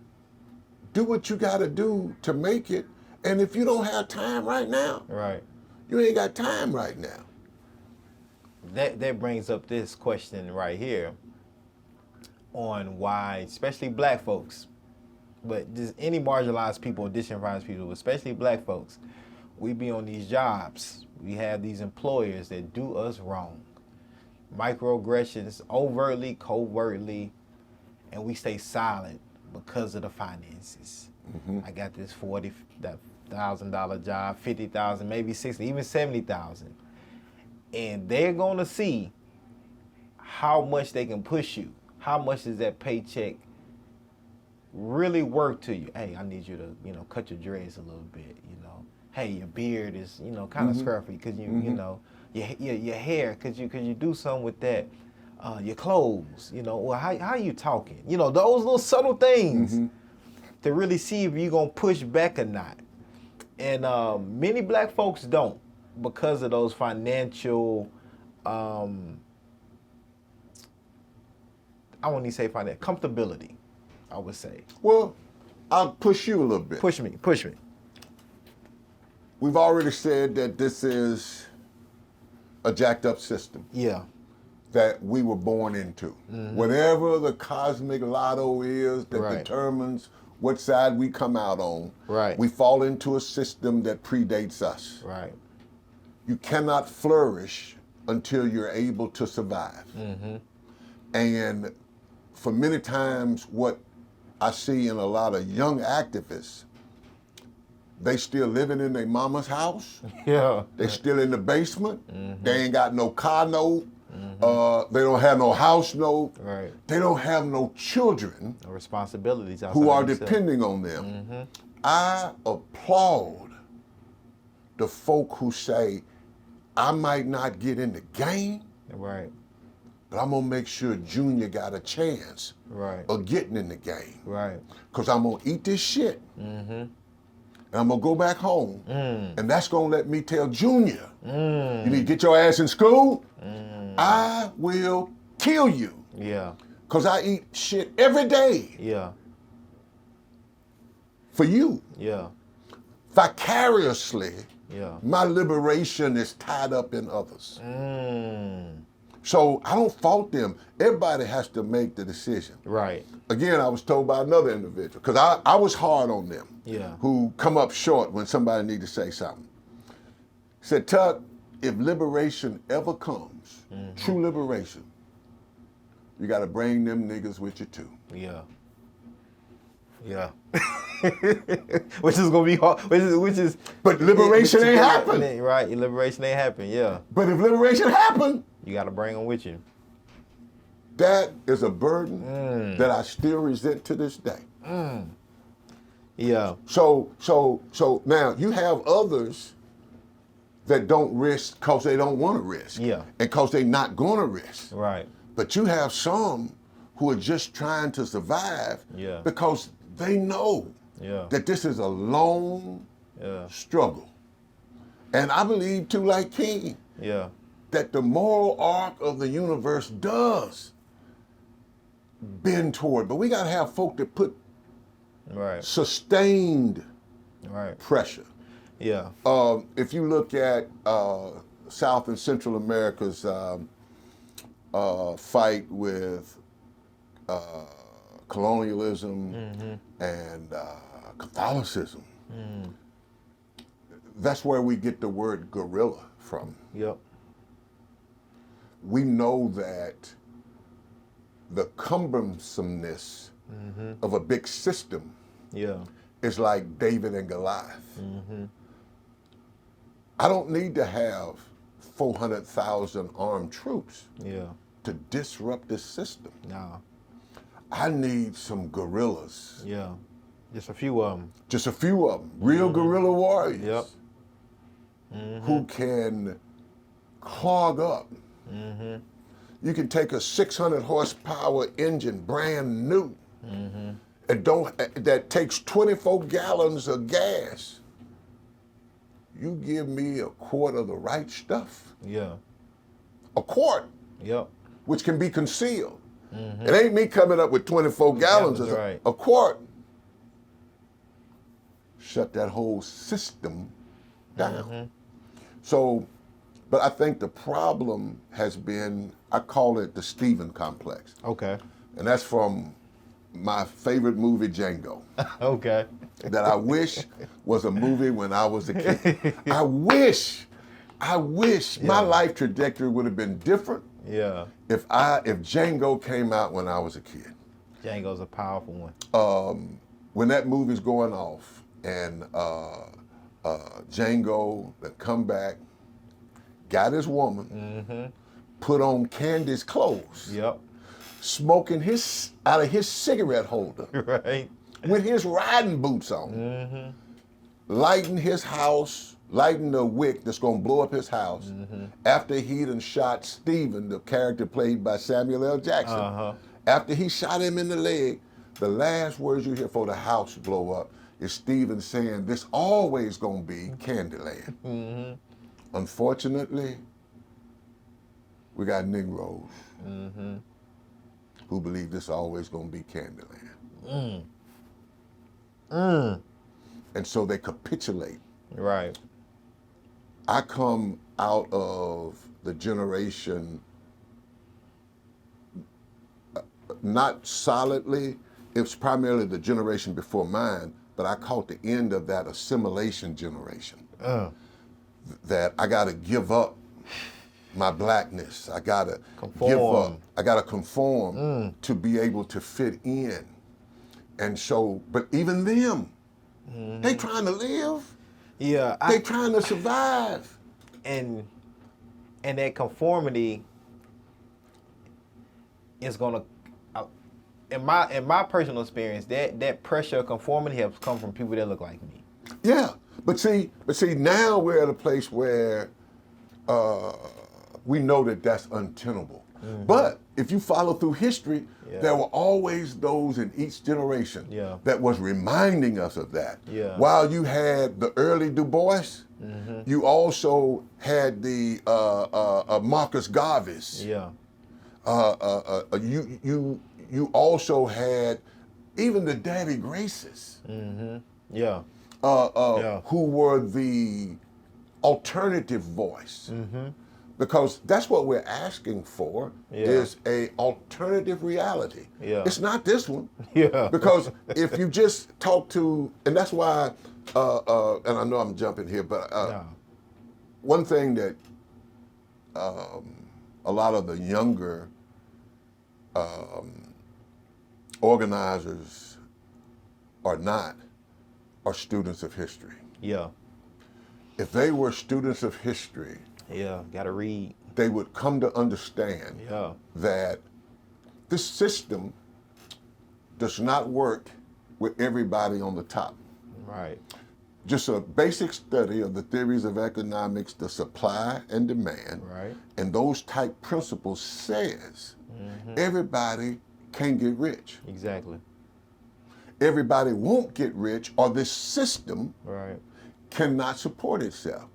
Do what you got to do to make it. And if you don't have time right now, Right. you ain't got time right now. That brings up this question right here on why, especially black folks, but just any marginalized people, disenfranchised people, especially black folks, we be on these jobs. We have these employers that do us wrong. Microaggressions, overtly, covertly, and we stay silent because of the finances. I got this $40,000 job, $50,000, maybe $60,000, even $70,000. And they're gonna see how much they can push you. How much is that paycheck really work to you. Hey, I need you to, cut your dreads a little bit, Hey, your beard is, kind of scruffy because you know, your hair, could you do something with that? Your clothes, well, how you talking? Those little subtle things to really see if you're going to push back or not. And many black folks don't because of those financial, I won't even say financial, comfortability, I would say. Well, I'll push you a little bit. Push me. We've already said that this is a jacked up system. Yeah. That we were born into. Whatever the cosmic lotto is that determines what side we come out on, we fall into a system that predates us. Right. You cannot flourish until you're able to survive. And for many times, what I see in a lot of young activists, they still living in their mama's house. Yeah. They still in the basement. They ain't got no car note. They don't have no house note. Right. They don't have no children. No responsibilities outside who are themselves. depending on them. I applaud the folk who say, I might not get in the game, Right. but I'm gonna make sure Junior got a chance Right. of getting in the game. Right. Cause I'm gonna eat this shit. And I'm gonna go back home. And that's gonna let me tell Junior, you need to get your ass in school. I will kill you. Yeah. Cause I eat shit every day Yeah. for you. Yeah. Vicariously, Yeah. my liberation is tied up in others. So I don't fault them. Everybody has to make the decision. Right. Again, I was told by another individual, because I was hard on them, Yeah. who come up short when somebody need to say something. Said, Tuck, if liberation ever comes, true liberation, you got to bring them niggas with you too. Yeah. Yeah. Which is gonna be hard. Which is. But liberation ain't happen. Right. Liberation ain't happen. Yeah. But if liberation happened, You got to bring them with you. that is a burden that I still resent to this day. Yeah. So now you have others that don't risk because they don't want to risk. Yeah. And because they're not going to risk. Right. But you have some who are just trying to survive Yeah. because they know Yeah. that this is a long Yeah. struggle. And I believe too, like King, Yeah. that the moral arc of the universe does bend toward, but we got to have folk that put Right. sustained Right. pressure. Yeah. If you look at South and Central America's fight with colonialism and Catholicism, that's where we get the word guerrilla from. Yep. We know that the cumbersomeness of a big system Yeah. is like David and Goliath. I don't need to have 400,000 armed troops Yeah. to disrupt this system. Nah. I need some guerrillas. Yeah. Just a few of them. Just a few of them, real guerrilla warriors Yep. who can clog up. You can take a 600 horsepower engine, brand new, and that takes 24 gallons of gas. You give me a quart of the right stuff, Yeah. a quart, Yep. which can be concealed. It ain't me coming up with 24 gallons, Gallons, right. a quart. Shut that whole system down. So, but I think the problem has been, I call it the Stephen complex. Okay. And that's from my favorite movie, Django, Okay. that I wish was a movie when I was a kid. I wish my life trajectory would have been different Yeah. if Django came out when I was a kid. Django's a powerful one. When that movie's going off and Django that come back, got his woman, put on Candy's clothes, Yep. smoking out of his cigarette holder Right. with his riding boots on, lighting his house, lighting the wick that's gonna blow up his house after he done shot Stephen, the character played by Samuel L. Jackson. After he shot him in the leg, the last words you hear for the house blow up is Stephen saying, "This always gonna be Candyland." Unfortunately, we got Negroes who believe this always gonna be Candyland. And so they capitulate. Right. I come out of the generation, not solidly, it was primarily the generation before mine, but I caught the end of that assimilation generation. That I gotta give up my blackness. I gotta give up. I gotta conform to be able to fit in. And so, but even them, they trying to live. Yeah. They trying to survive. And that conformity is gonna, in my personal experience, that pressure of conformity has come from people that look like me. Yeah, but see, now we're at a place where we know that that's untenable. But if you follow through history, there were always those in each generation that was reminding us of that. While you had the early Du Bois, you also had the Marcus Garveys. You also had even the Davie Graces. Who were the alternative voice. Because that's what we're asking for is a alternative reality. It's not this one. Because if you just talk to, and that's why, and I know I'm jumping here, but one thing that a lot of the younger organizers are students of history. If they were students of history, gotta read. they would come to understand that this system does not work with everybody on the top. Right. Just a basic study of the theories of economics, the supply and demand, and those type principles says everybody can get rich. Exactly. Everybody won't get rich, or this system cannot support itself.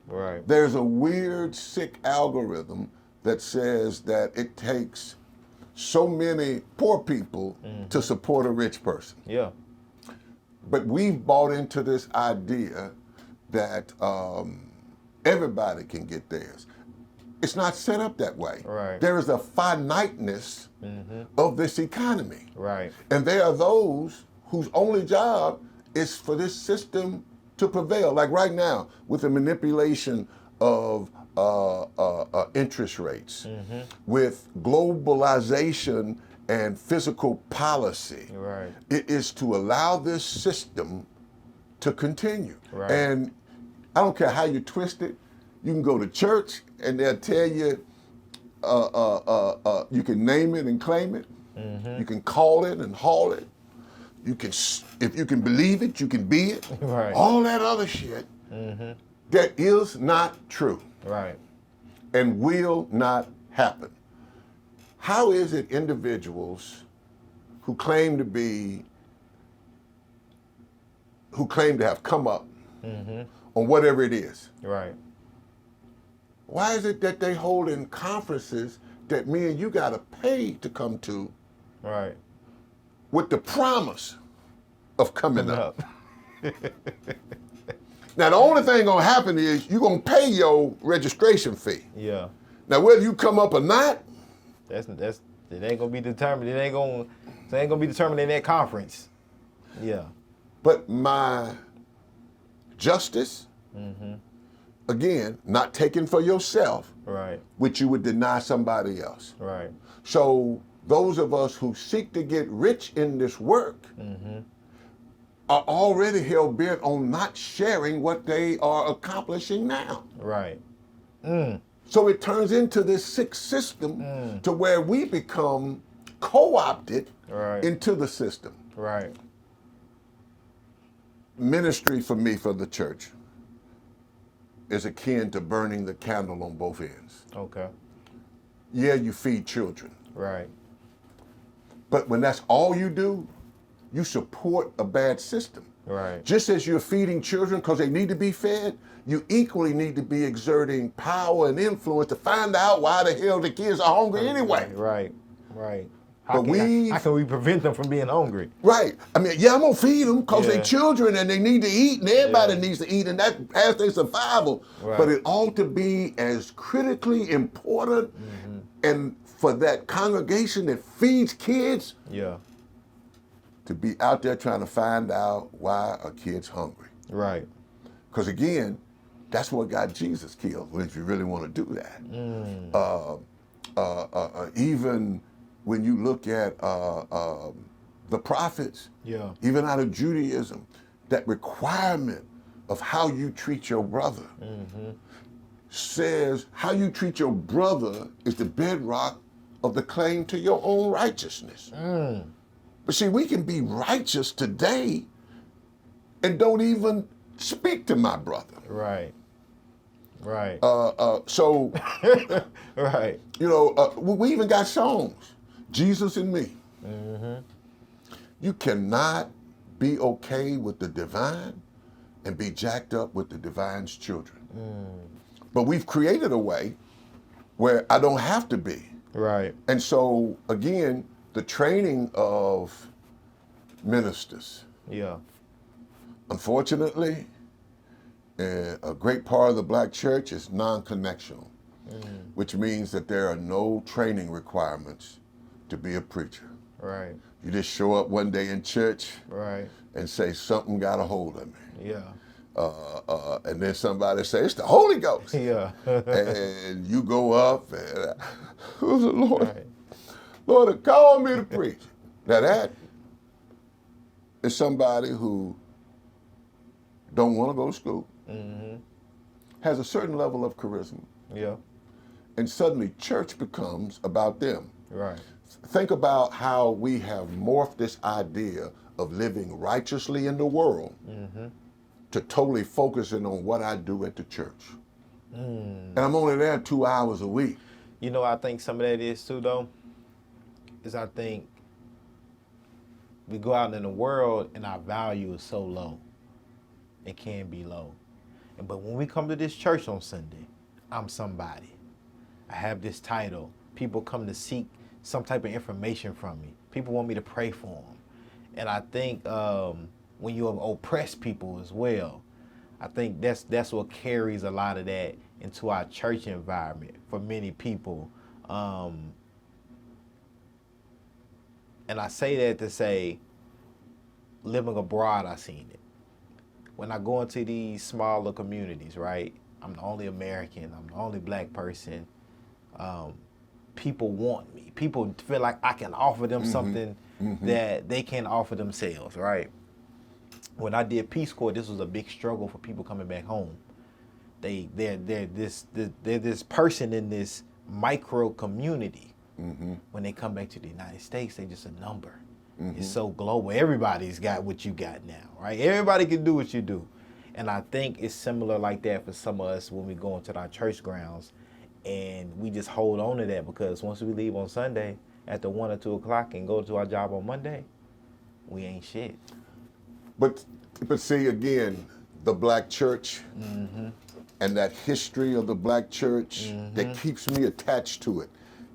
There's a weird, sick algorithm that says that it takes so many poor people to support a rich person. But we've bought into this idea that everybody can get theirs. It's not set up that way. There is a finiteness of this economy. And there are those whose only job is for this system to prevail. Like right now, with the manipulation of interest rates, with globalization and physical policy, it is to allow this system to continue. And I don't care how you twist it. You can go to church and they'll tell you, you can name it and claim it. You can call it and haul it. You can, if you can believe it, you can be it. All that other shit that is not true. And will not happen. How is it individuals who claim to have come up on whatever it is, why is it that they hold in conferences that me and you gotta pay to come to with the promise of coming up? Now the only thing gonna happen is you're gonna pay your registration fee. Now whether you come up or not, it ain't gonna be determined. It ain't gonna be determined in that conference. But my justice, again, not taken for yourself, which you would deny somebody else. So those of us who seek to get rich in this work are already hell-bent on not sharing what they are accomplishing now. So it turns into this sick system to where we become co-opted Right. into the system. Right. Ministry for me, for the church, is akin to burning the candle on both ends. Okay. Yeah, you feed children, Right. but when that's all you do, you support a bad system. Right. Just as you're feeding children because they need to be fed, you equally need to be exerting power and influence to find out why the hell the kids are hungry anyway. Right. Right. How Can we prevent them from being hungry? Right. I mean, yeah, I'm going to feed them because Yeah. they're children and they need to eat and everybody needs to eat and that has their survival. Right. But it ought to be as critically important and for that congregation that feeds kids Yeah. to be out there trying to find out why a kid's hungry. Right. Because again, that's what got Jesus killed, if you really want to do that. Even when you look at the prophets, Yeah. even out of Judaism, that requirement of how you treat your brother says how you treat your brother is the bedrock of the claim to your own righteousness. But see, we can be righteous today and don't even speak to my brother. Right. Right. So, Right. you know, we even got songs, Jesus and Me. You cannot be okay with the divine and be jacked up with the divine's children. But we've created a way where I don't have to be. Right. And so, again, the training of ministers, Yeah. unfortunately, a great part of the black church is non-connectional, which means that there are no training requirements to be a preacher. Right. You just show up one day in church Right. and say, something got a hold of me. Yeah. And then somebody say, it's the Holy Ghost. Yeah. And you go up and, who's the Lord? Right. Lord, call me to preach. Now that is somebody who don't want to go to school, has a certain level of charisma, Yeah. and suddenly church becomes about them. Right. Think about how we have morphed this idea of living righteously in the world to totally focusing on what I do at the church. And I'm only there 2 hours a week. You know, I think some of that is too, though, is I think we go out in the world and our value is so low. It can be low. But when we come to this church on Sunday, I'm somebody. I have this title. People come to seek some type of information from me. People want me to pray for them. And I think when you oppress people as well, I think that's what carries a lot of that into our church environment for many people. And I say that to say, living abroad, I seen it. When I go into these smaller communities, right? I'm the only American. I'm the only black person. People want me. People feel like I can offer them something that they can't offer themselves, right? When I did Peace Corps, this was a big struggle for people coming back home. They're this person in this micro community. When they come back to the United States, they just a number. It's so global. Everybody's got what you got now, right? Everybody can do what you do. And I think it's similar like that for some of us when we go into our church grounds and we just hold on to that, because once we leave on Sunday after 1 or 2 o'clock and go to our job on Monday, we ain't shit. But see, again, the black church and that history of the black church that keeps me attached to it.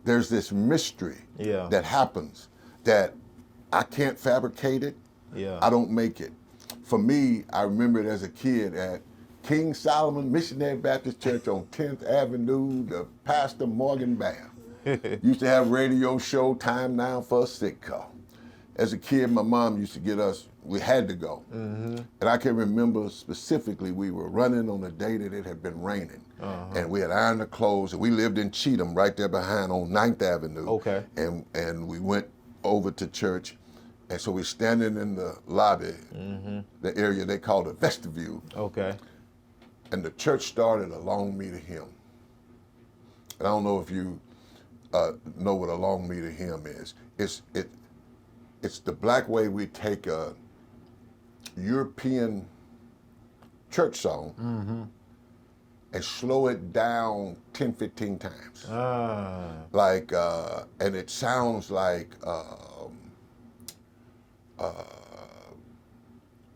There's this mystery that happens that I can't fabricate it. I don't make it. For me, I remember it as a kid at King Solomon Missionary Baptist Church on 10th Avenue, the pastor Morgan Bath. Used to have radio show Time Now for a Sick Call. As a kid, my mom used to get us, we had to go. And I can remember specifically, we were running on a day that it had been raining. And we had ironed the clothes, and we lived in Cheatham, right there behind on 9th Avenue. Okay. And we went over to church. And so we're standing in the lobby, the area they call the vestibule. Okay. And the church started a long me to him. And I don't know if you know what a long meter hymn is. It's the black way we take a European church song and slow it down 10, 15 times. Like, and it sounds like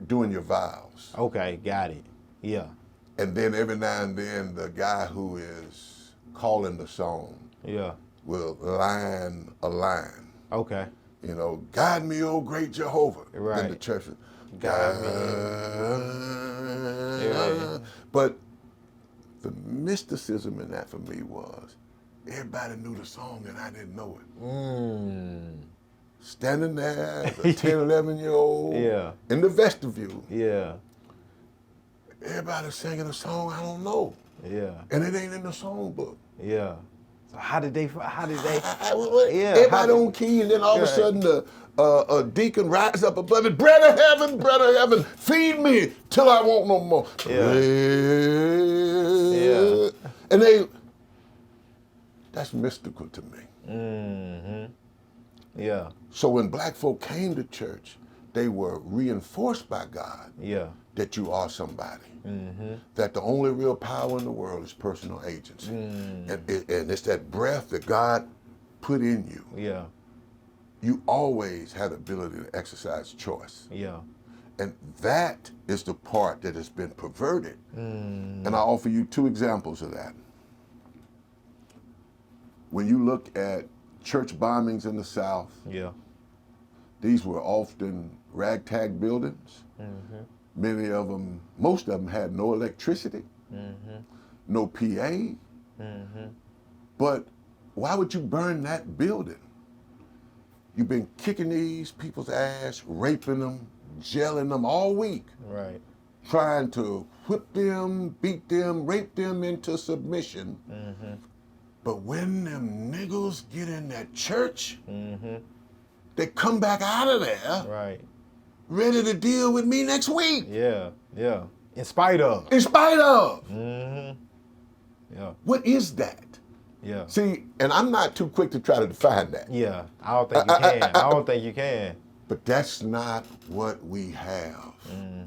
doing your vows. Okay, got it. Yeah. And then every now and then the guy who is calling the song will line a line. Okay. You know, guide me, oh great Jehovah. Right. Then the church would, Guide me. Yeah. But the mysticism in that for me was everybody knew the song and I didn't know it. Standing there as a 10, 11-year-old in the vestibule. Yeah. Everybody's singing a song I don't know. Yeah. And it ain't in the songbook. Yeah. So how did they? Everybody on key, and then all of a sudden a deacon rises up above it, bread of heaven, feed me till I want no more. Yeah. And that's mystical to me. Yeah. So when black folk came to church, they were reinforced by God that you are somebody. That the only real power in the world is personal agency. And it's that breath that God put in you. Yeah. You always had the ability to exercise choice. Yeah. And that is the part that has been perverted. And I offer you 2 examples of that. When you look at church bombings in the South, these were often ragtag buildings. Many of them, most of them had no electricity, no PA. But why would you burn that building? You've been kicking these people's ass, raping them, jailing them all week. Right. Trying to whip them, beat them, rape them into submission. But when them niggas get in that church, they come back out of there. Right. Ready to deal with me next week. Yeah. Yeah. In spite of. In spite of. Yeah. What is that? Yeah. See, and I'm not too quick to try to define that. Yeah. I don't think you can. I don't think you can. But that's not what we have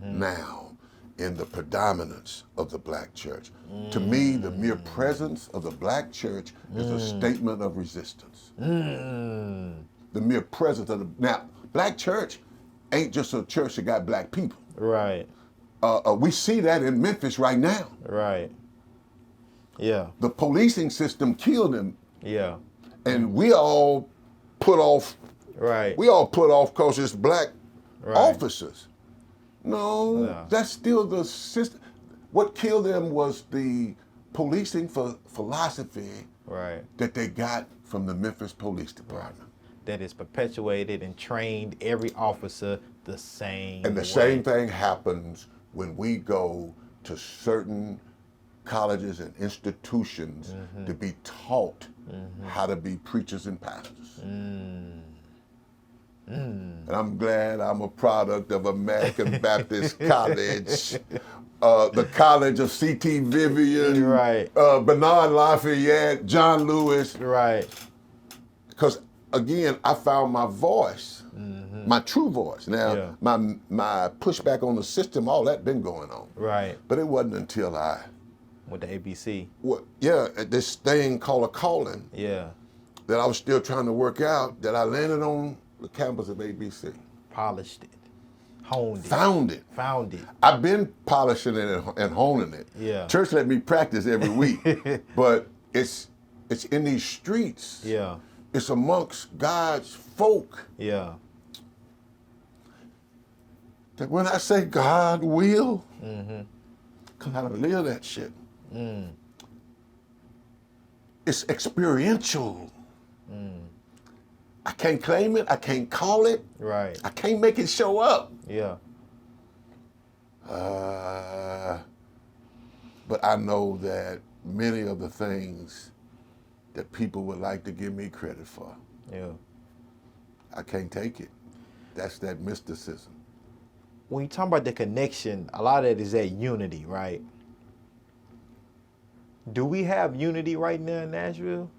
now in the predominance of the black church. To me, the mere presence of the black church is a statement of resistance. The mere presence of now, black church ain't just a church that got black people. Right. We see that in Memphis right now. Right. Yeah. The policing system killed them. Yeah. And we all put off. Right. We all put off because it's black officers. No, that's still the system. What killed them was the policing philosophy that they got from the Memphis Police Department. That is perpetuated and trained every officer the same And the same thing happens when we go to certain colleges and institutions to be taught how to be preachers and pastors. And I'm glad I'm a product of American Baptist College, the College of C.T. Vivian, Bernard Lafayette, John Lewis. Right. Because again, I found my voice, my true voice. Now, my pushback on the system, all that been going on. Right. But it wasn't until I with the ABC. This thing called a calling. Yeah. That I was still trying to work out, that I landed on the campus of ABC. Polished it. Honed it. Found it. Found it. I've been polishing it and honing it. Yeah. Church let me practice every week. But it's in these streets. Yeah. It's amongst God's folk. Yeah. That when I say God will, come out and live that shit. It's experiential. I can't claim it. I can't call it. Right. I can't make it show up. Yeah. But I know that many of the things that people would like to give me credit for, I can't take it. That's that mysticism. When you talk about the connection, a lot of it is that unity, right? Do we have unity right now in Nashville?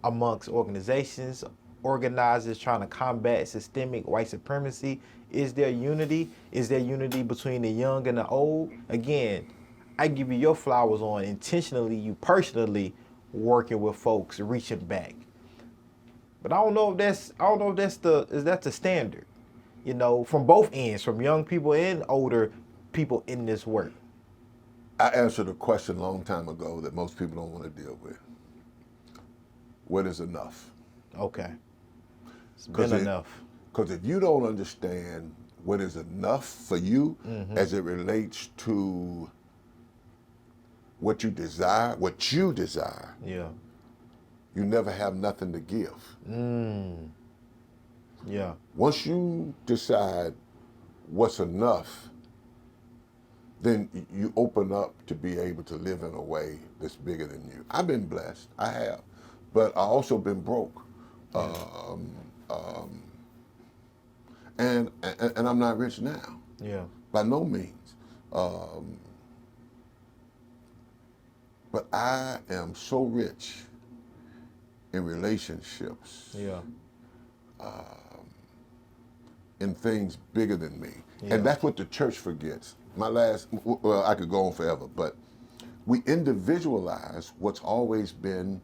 amongst organizations, organizers trying to combat systemic white supremacy? Is there unity? Is there unity between the young and the old? Again, I give you your flowers on intentionally, you personally working with folks, reaching back. But I don't know if that's the standard, you know, from both ends, from young people and older people in this work. I answered a question a long time ago that most people don't want to deal with. What is enough? Okay. It's been enough. Because if you don't understand what is enough for you as it relates to what you desire, Yeah. you never have nothing to give. Yeah. Once you decide what's enough, then you open up to be able to live in a way that's bigger than you. I've been blessed, I have, but I also been broke. And I'm not rich now. Yeah. By no means. But I am so rich in relationships, Yeah. in things bigger than me. Yeah. And that's what the church forgets. Well, I could go on forever, but we individualize what's always been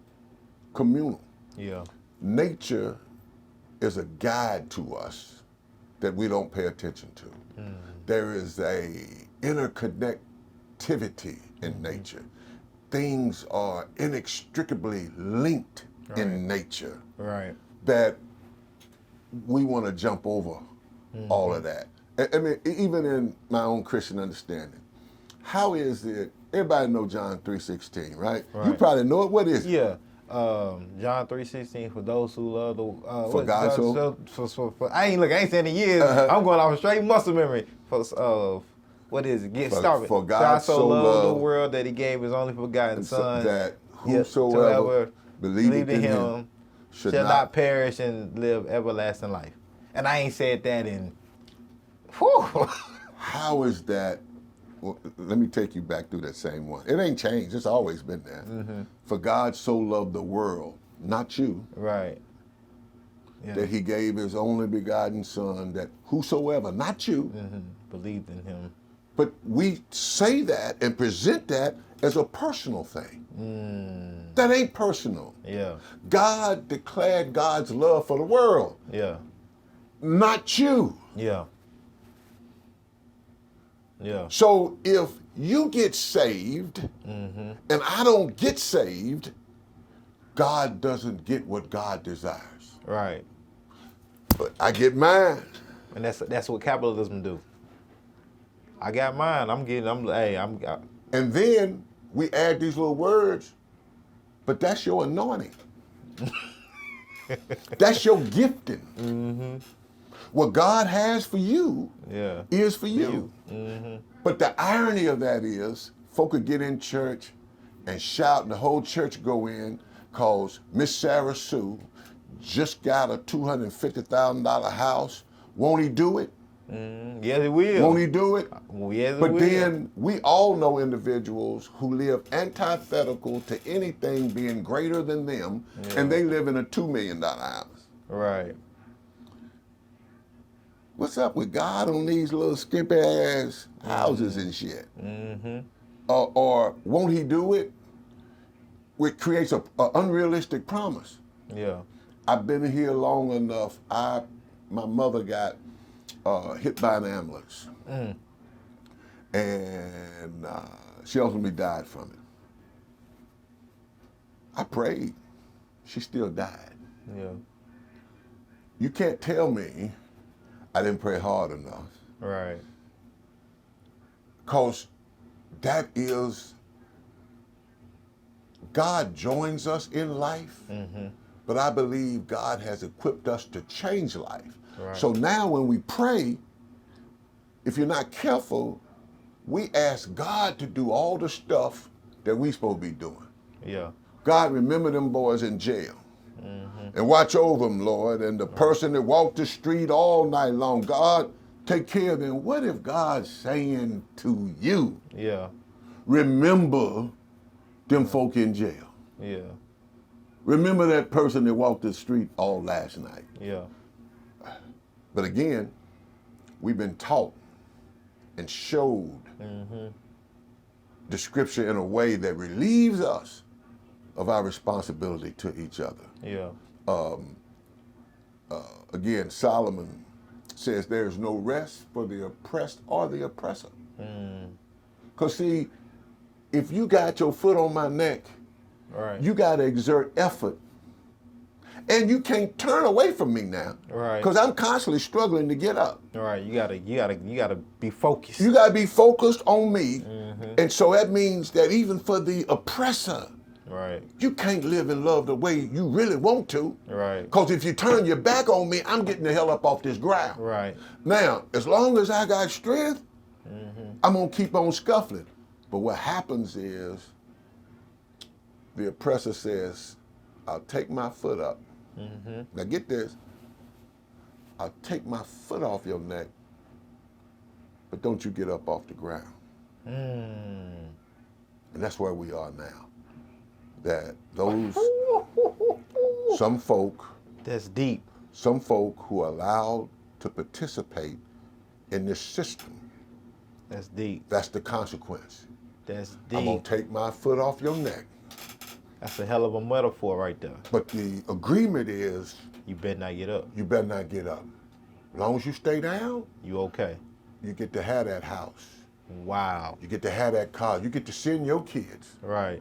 communal. Yeah. Nature is a guide to us that we don't pay attention to. There is a interconnectivity in nature. Things are inextricably linked in nature. Right. That we want to jump over all of that. I mean, even in my own Christian understanding, how is it? Everybody know John 3:16, right? You probably know it. What is it? Yeah. John 3:16, for those who love the For God I ain't saying in years. I'm going off a straight muscle memory. What is it? Get started. For God so loved the world that He gave His only forgotten Son, that whosoever believeth in Him should not perish and live everlasting life. And I ain't said that in. Whew. How is that? Well, let me take you back through that same one. It ain't changed. It's always been there. For God so loved the world, not you, Right. Yeah. that He gave His only begotten Son, that whosoever, not you, Believed in Him. but we say that and present that as a personal thing. That ain't personal. Yeah. God declared God's love for the world, Yeah. not you. Yeah. Yeah. So if you get saved and I don't get saved, God doesn't get what God desires. Right. But I get mine. And that's what capitalism do. I got mine. And then we add these little words, but that's your anointing. That's your gifting. What God has for you is for you. But the irony of that is, folk could get in church and shout and the whole church go in because Miss Sarah Sue just got a $250,000 house. Won't he do it? Yes, He will. Won't he do it? Yes, He But will. then we all know individuals who live antithetical to anything being greater than them, and they live in a $2 million house. Right. What's up with God on these little skimpy ass houses and shit? Or won't he do it? Which creates an unrealistic promise. Yeah. I've been here long enough. My mother got hit by an ambulance. And she ultimately died from it. I prayed. She still died. Yeah. You can't tell me I didn't pray hard enough. Right. Because that is, God joins us in life, but I believe God has equipped us to change life. Right. So now when we pray, if you're not careful, we ask God to do all the stuff that we supposed to be doing. Yeah. God, remember them boys in jail. And watch over them, Lord. And the person that walked the street all night long, God, take care of them. What if God's saying to you, Yeah. remember them folk in jail? Yeah. Remember that person that walked the street all last night. Yeah. But again, we've been taught and showed the scripture in a way that relieves us of our responsibility to each other. Yeah. Again, Solomon says there's no rest for the oppressed or the oppressor. Because see, if you got your foot on my neck, Right. you got to exert effort. And you can't turn away from me now. Right. Because I'm constantly struggling to get up. All right. You gotta be focused. You got to be focused on me. And so that means that even for the oppressor, Right. you can't live and love the way you really want to. Right. Because if you turn your back on me, I'm getting the hell up off this ground. Right. Now, as long as I got strength, I'm going to keep on scuffling. But what happens is the oppressor says, I'll take my foot up. Now get this. I'll take my foot off your neck, but don't you get up off the ground. And that's where we are now. That those, some folk That's deep. some folk who are allowed to participate in this system, That's deep. that's the consequence. That's I'm going deep. to take my foot off your neck. That's a hell of a metaphor right there. But the agreement is You better not get up. you better not get up. As long as you stay down, You okay? you get to have that house. Wow. You get to have that car. You get to send your kids. Right.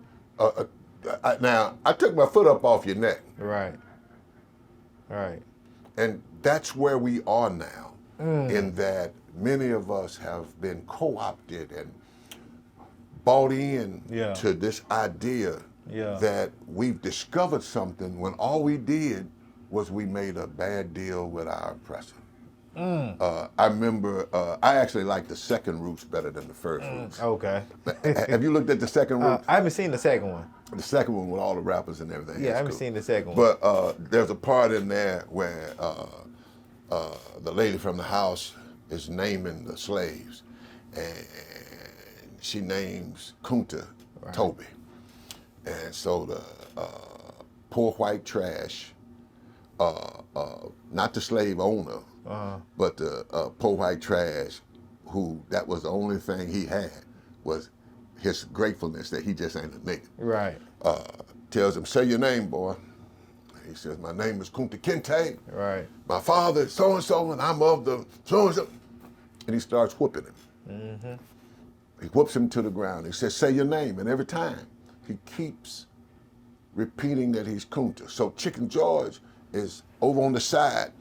Now, I took my foot up off your neck. Right. Right. And that's where we are now, in that many of us have been co-opted and bought in Yeah. to this idea Yeah. that we've discovered something when all we did was we made a bad deal with our oppressor. I remember, I actually like the second roots better than the first roots. Okay. Have you looked at the second root? I haven't seen the second one. The second one with all the rappers and everything. Yeah, I That's haven't cool. seen the second one. But there's a part in there where the lady from the house is naming the slaves, and she names Kunta Toby. And so the poor white trash, not the slave owner, but the poor white trash, who that was the only thing he had was his gratefulness that he just ain't a nigga. Right. Tells him, say your name, boy. He says, my name is Kunta Kinte. Right. My father is so-and-so, and I'm of the so-and-so. And he starts whooping him. He whoops him to the ground. He says, say your name. And every time, he keeps repeating that he's Kunta. So Chicken George is over on the side,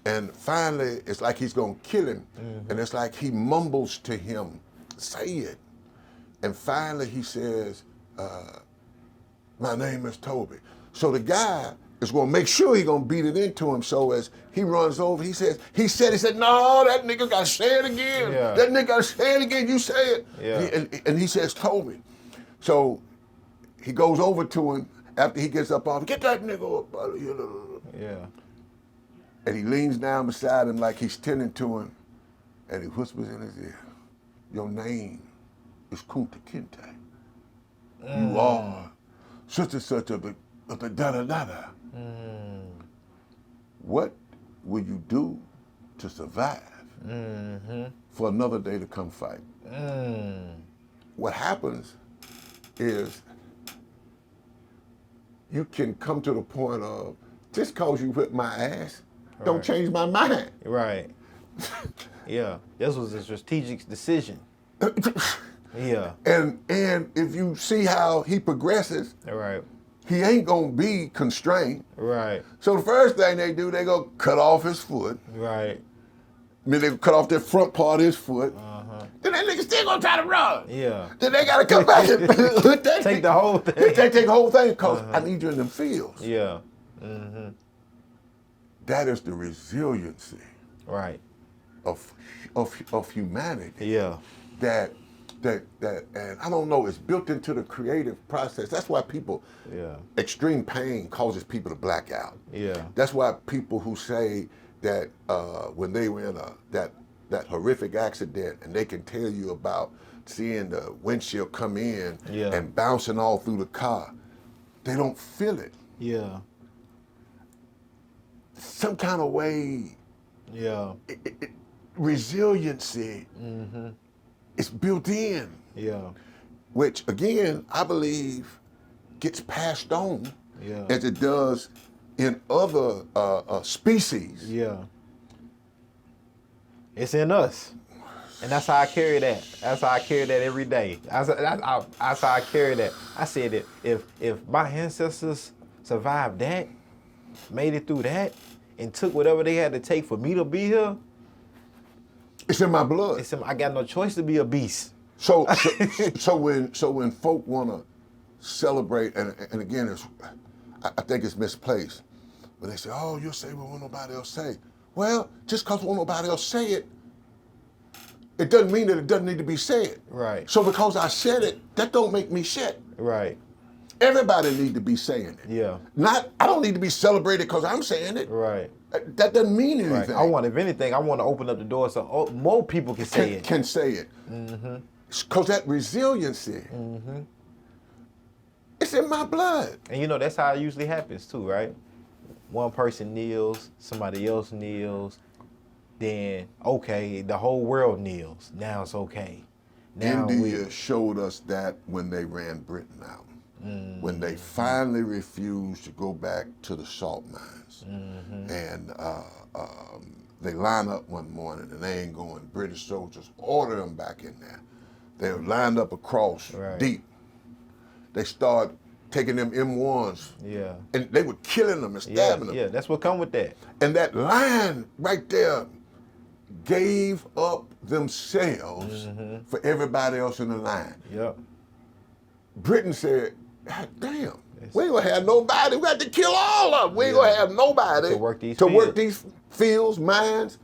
and finally, it's like he's going to kill him. And it's like he mumbles to him, say it. And finally, he says, my name is Toby. So the guy is going to make sure he's going to beat it into him. So as he runs over, he said, no, that nigga got to say it again. Yeah. That nigga got to say it again. You say it. Yeah. And he says, Toby. So he goes over to him after he gets up off, get that nigga up out of here. Yeah. And he leans down beside him like he's tending to him, and he whispers in his ear, your name is Kunta Kinte. You are such and such of the da-da-da-da. What will you do to survive for another day to come fight? What happens is you can come to the point of, just cause you whip my ass, don't Right. change my mind. Right. Yeah. This was a strategic decision. Yeah. And if you see how he progresses, Right. he ain't gonna be constrained. Right. So the first thing they do, they go cut off his foot. Right. I mean, they cut off the front part of his foot. Then that nigga still gonna try to run. Yeah. Then they gotta come back and Take the whole thing. They take the whole thing, cause I need you in them fields. Yeah. That is the resiliency Right. of humanity. Yeah. That and I don't know, it's built into the creative process. That's why people, Yeah. extreme pain causes people to black out. Yeah. That's why people who say that when they were in that horrific accident, and they can tell you about seeing the windshield come in Yeah. and bouncing all through the car, they don't feel it. Yeah. Some kind of way, Yeah. resiliency is built in, Yeah. which again, I believe gets passed on Yeah. as it does in other species. Yeah. It's in us. And that's how I carry that. That's how I carry that every day. That's how I carry that. I said that if my ancestors survived that, made it through that, and took whatever they had to take for me to be here, It's in my blood. I got no choice to be a beast. So when folk want to celebrate, and again, I think it's misplaced, when they say, "Oh, you'll say what won't nobody else say." Well, just because won't nobody else say it, it doesn't mean that it doesn't need to be said. Right. So because I said it, that don't make me shit. Right. Everybody need to be saying it. Yeah. I don't need to be celebrated because I'm saying it. Right. That doesn't mean anything. Right. If anything, I want to open up the door so more people can say it. Can say it. Because that resiliency, it's in my blood. And you know, that's how it usually happens too, right? One person kneels, somebody else kneels, then, okay, the whole world kneels. Now it's okay. Now India showed us that when they ran Britain out. When they finally refused to go back to the salt mines. And they line up one morning and they ain't going. British soldiers order them back in there. They're lined up across deep. They start taking them M1s. Yeah. And they were killing them and stabbing them. Yeah, that's what come with that. And that line right there gave up themselves for everybody else in the line. Yep. Britain said, "God damn, we ain't gonna have nobody. We got to kill all of them. We ain't gonna have nobody To work these fields, mines."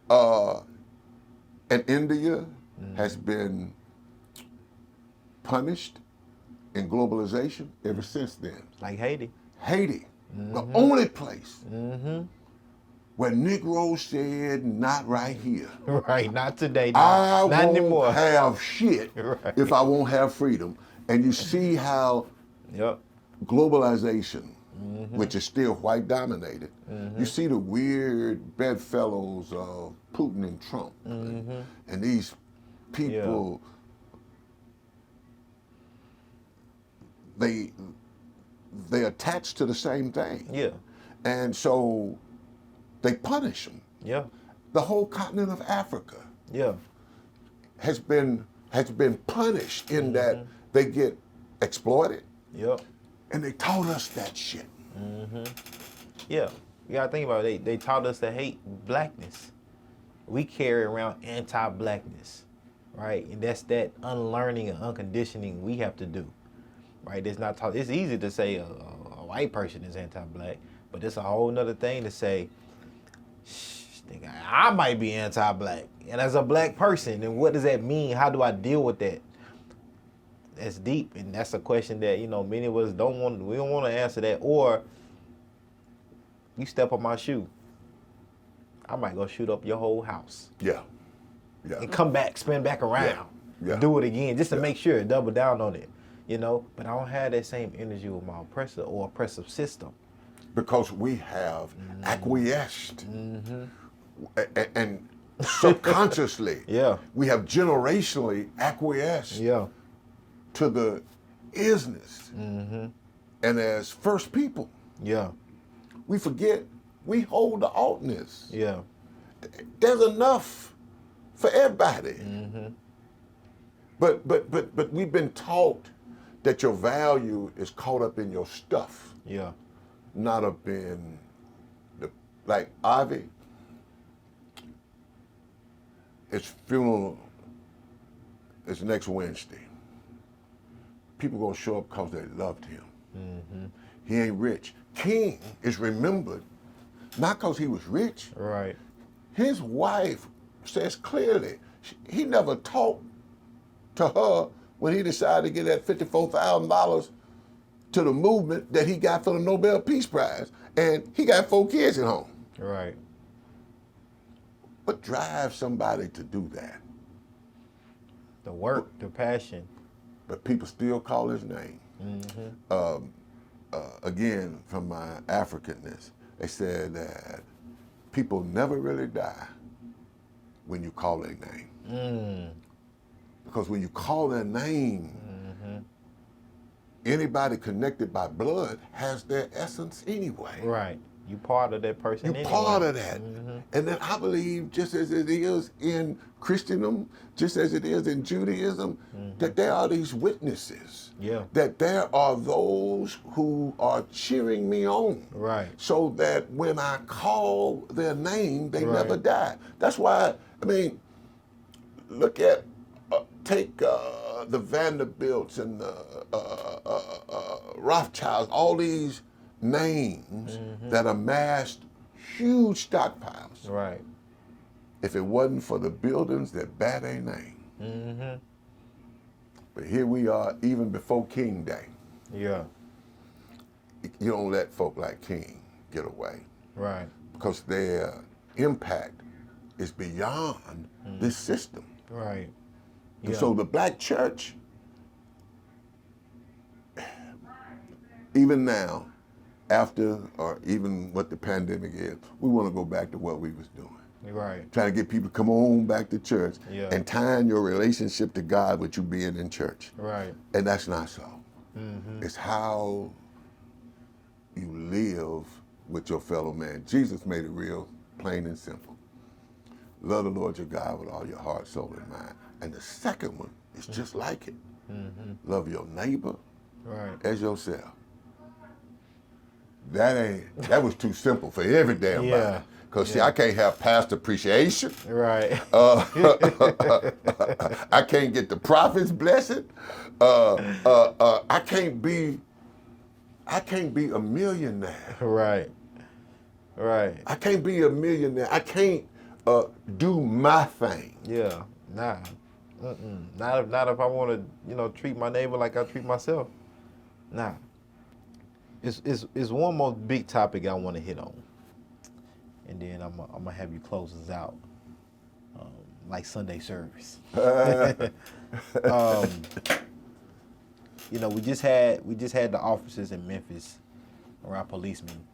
And India has been punished in globalization ever since then. Like Haiti. Haiti, the only place where Negroes said, "Not right here. Right, not today. I Not won't anymore. have shit Right. if I won't have freedom." And you see how Yep. globalization, which is still white dominated, you see the weird bedfellows of Putin and Trump. And these people, they attach to the same thing. Yeah. And so they punish them. Yeah. The whole continent of Africa Yeah. has been punished in that they get exploited. Yep. And they taught us that shit. Yeah. You gotta think about it. They taught us to hate blackness. We carry around anti-blackness, right? And that's that unlearning and unconditioning we have to do, right? It's not taught. It's easy to say a white person is anti-black, but it's a whole nother thing to say, I might be anti-black, and as a black person, and what does that mean? How do I deal with that? That's deep, and that's a question that, you know, many of us don't want. We don't want to answer that. Or you step on my shoe, I might go shoot up your whole house. Yeah. Yeah. And come back, spin back around, Yeah. do it again, just to make sure, double down on it, you know. But I don't have that same energy with my oppressor or oppressive system. Because we have acquiesced. And subconsciously, we have generationally acquiesced to the isness. And as first people, we forget we hold the altness. There's enough for everybody. But we've been taught that your value is caught up in your stuff. Not up in the, like Ivy, his funeral is next Wednesday. People gonna show up because they loved him. He ain't rich. King is remembered not because he was rich. Right. His wife says clearly, he never talked to her when he decided to get that $54,000 to the movement that he got for the Nobel Peace Prize. And he got 4 kids at home. Right. What drives somebody to do that? The work, the passion. But people still call his name. again, from my Africanness, they said that people never really die when you call their name. Because when you call their name, anybody connected by blood has their essence anyway. Right. You part of that person. You're part of that. And then I believe, just as it is in Christendom, just as it is in Judaism, that there are these witnesses. Yeah. That there are those who are cheering me on. Right. So that when I call their name, they Right. never die. That's why, I mean, look at, take the Vanderbilts and the Rothschilds, all these names that amassed huge stockpiles. Right. If it wasn't for the buildings that bear their name. But here we are, even before King Day. Yeah. You don't let folk like King get away. Right. Because their impact is beyond this system. Right. And Yeah. so the black church, even now, after or even what the pandemic is, we want to go back to what we was doing. Right. Trying to get people to come on back to church Yeah. and tying your relationship to God with you being in church. Right. And that's not so. It's how you live with your fellow man. Jesus made it real plain and simple. Love the Lord your God with all your heart, soul, and mind. And the second one is just like it. Love your neighbor Right. as yourself. That was too simple for every damn Yeah. body. Because see, I can't have past appreciation. Right. I can't get the prophet's blessing. I can't be a millionaire. Right. Right. I can't be a millionaire. I can't do my thing. Yeah. Nah. Not if I want to, treat my neighbor like I treat myself. Nah. It's one more big topic I want to hit on, and then I'm gonna have you close us out, like Sunday service. We just had the officers in Memphis, around policemen,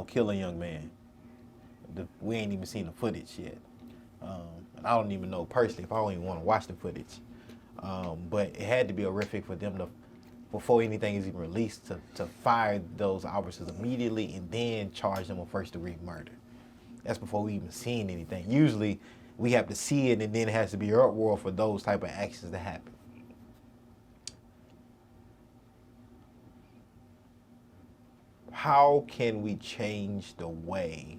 kill a young man. We ain't even seen the footage yet. And I don't even know personally if I don't even want to watch the footage. But it had to be horrific for them to, before anything is even released, to fire those officers immediately and then charge them with first-degree murder. That's before we even seen anything. Usually, we have to see it and then it has to be an uproar for those type of actions to happen. How can we change the way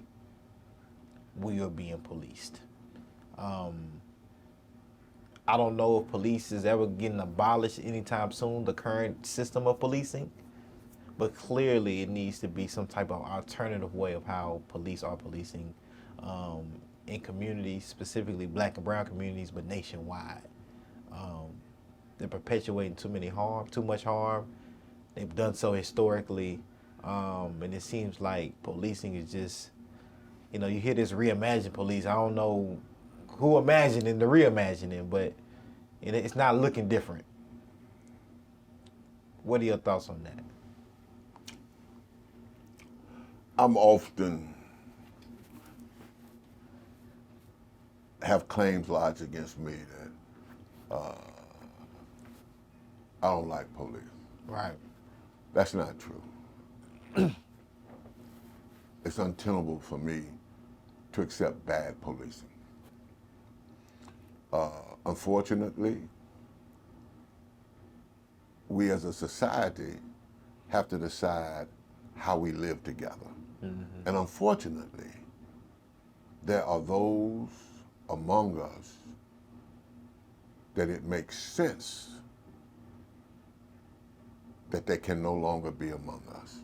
we are being policed? I don't know if police is ever getting abolished anytime soon, the current system of policing, but clearly it needs to be some type of alternative way of how police are policing in communities, specifically black and brown communities, but nationwide. They're perpetuating too much harm. They've done so historically, and it seems like policing is just, you hear this reimagined police. I don't know who imagining the reimagining, but it's not looking different. What are your thoughts on that? I'm often have claims lodged against me that I don't like police. Right. That's not true. It's untenable for me to accept bad policing. Unfortunately, we as a society have to decide how we live together. And unfortunately, there are those among us that it makes sense that they can no longer be among us.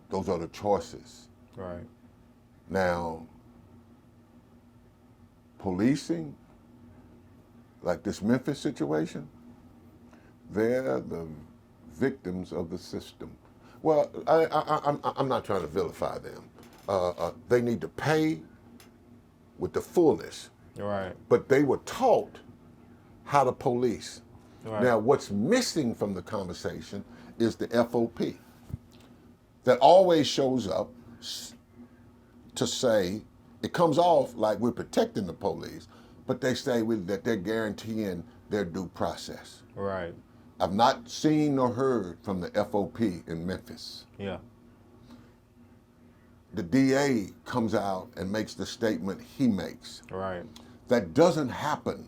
Those are the choices. Right. Now, policing, like this Memphis situation, they're the victims of the system. Well, I'm not trying to vilify them. They need to pay with the fullness. Right. But they were taught how to police. Right. Now, what's missing from the conversation is the FOP that always shows up to say, it comes off like we're protecting the police, but they say that they're guaranteeing their due process. Right. I've not seen or heard from the FOP in Memphis. Yeah. The DA comes out and makes the statement he makes. Right. That doesn't happen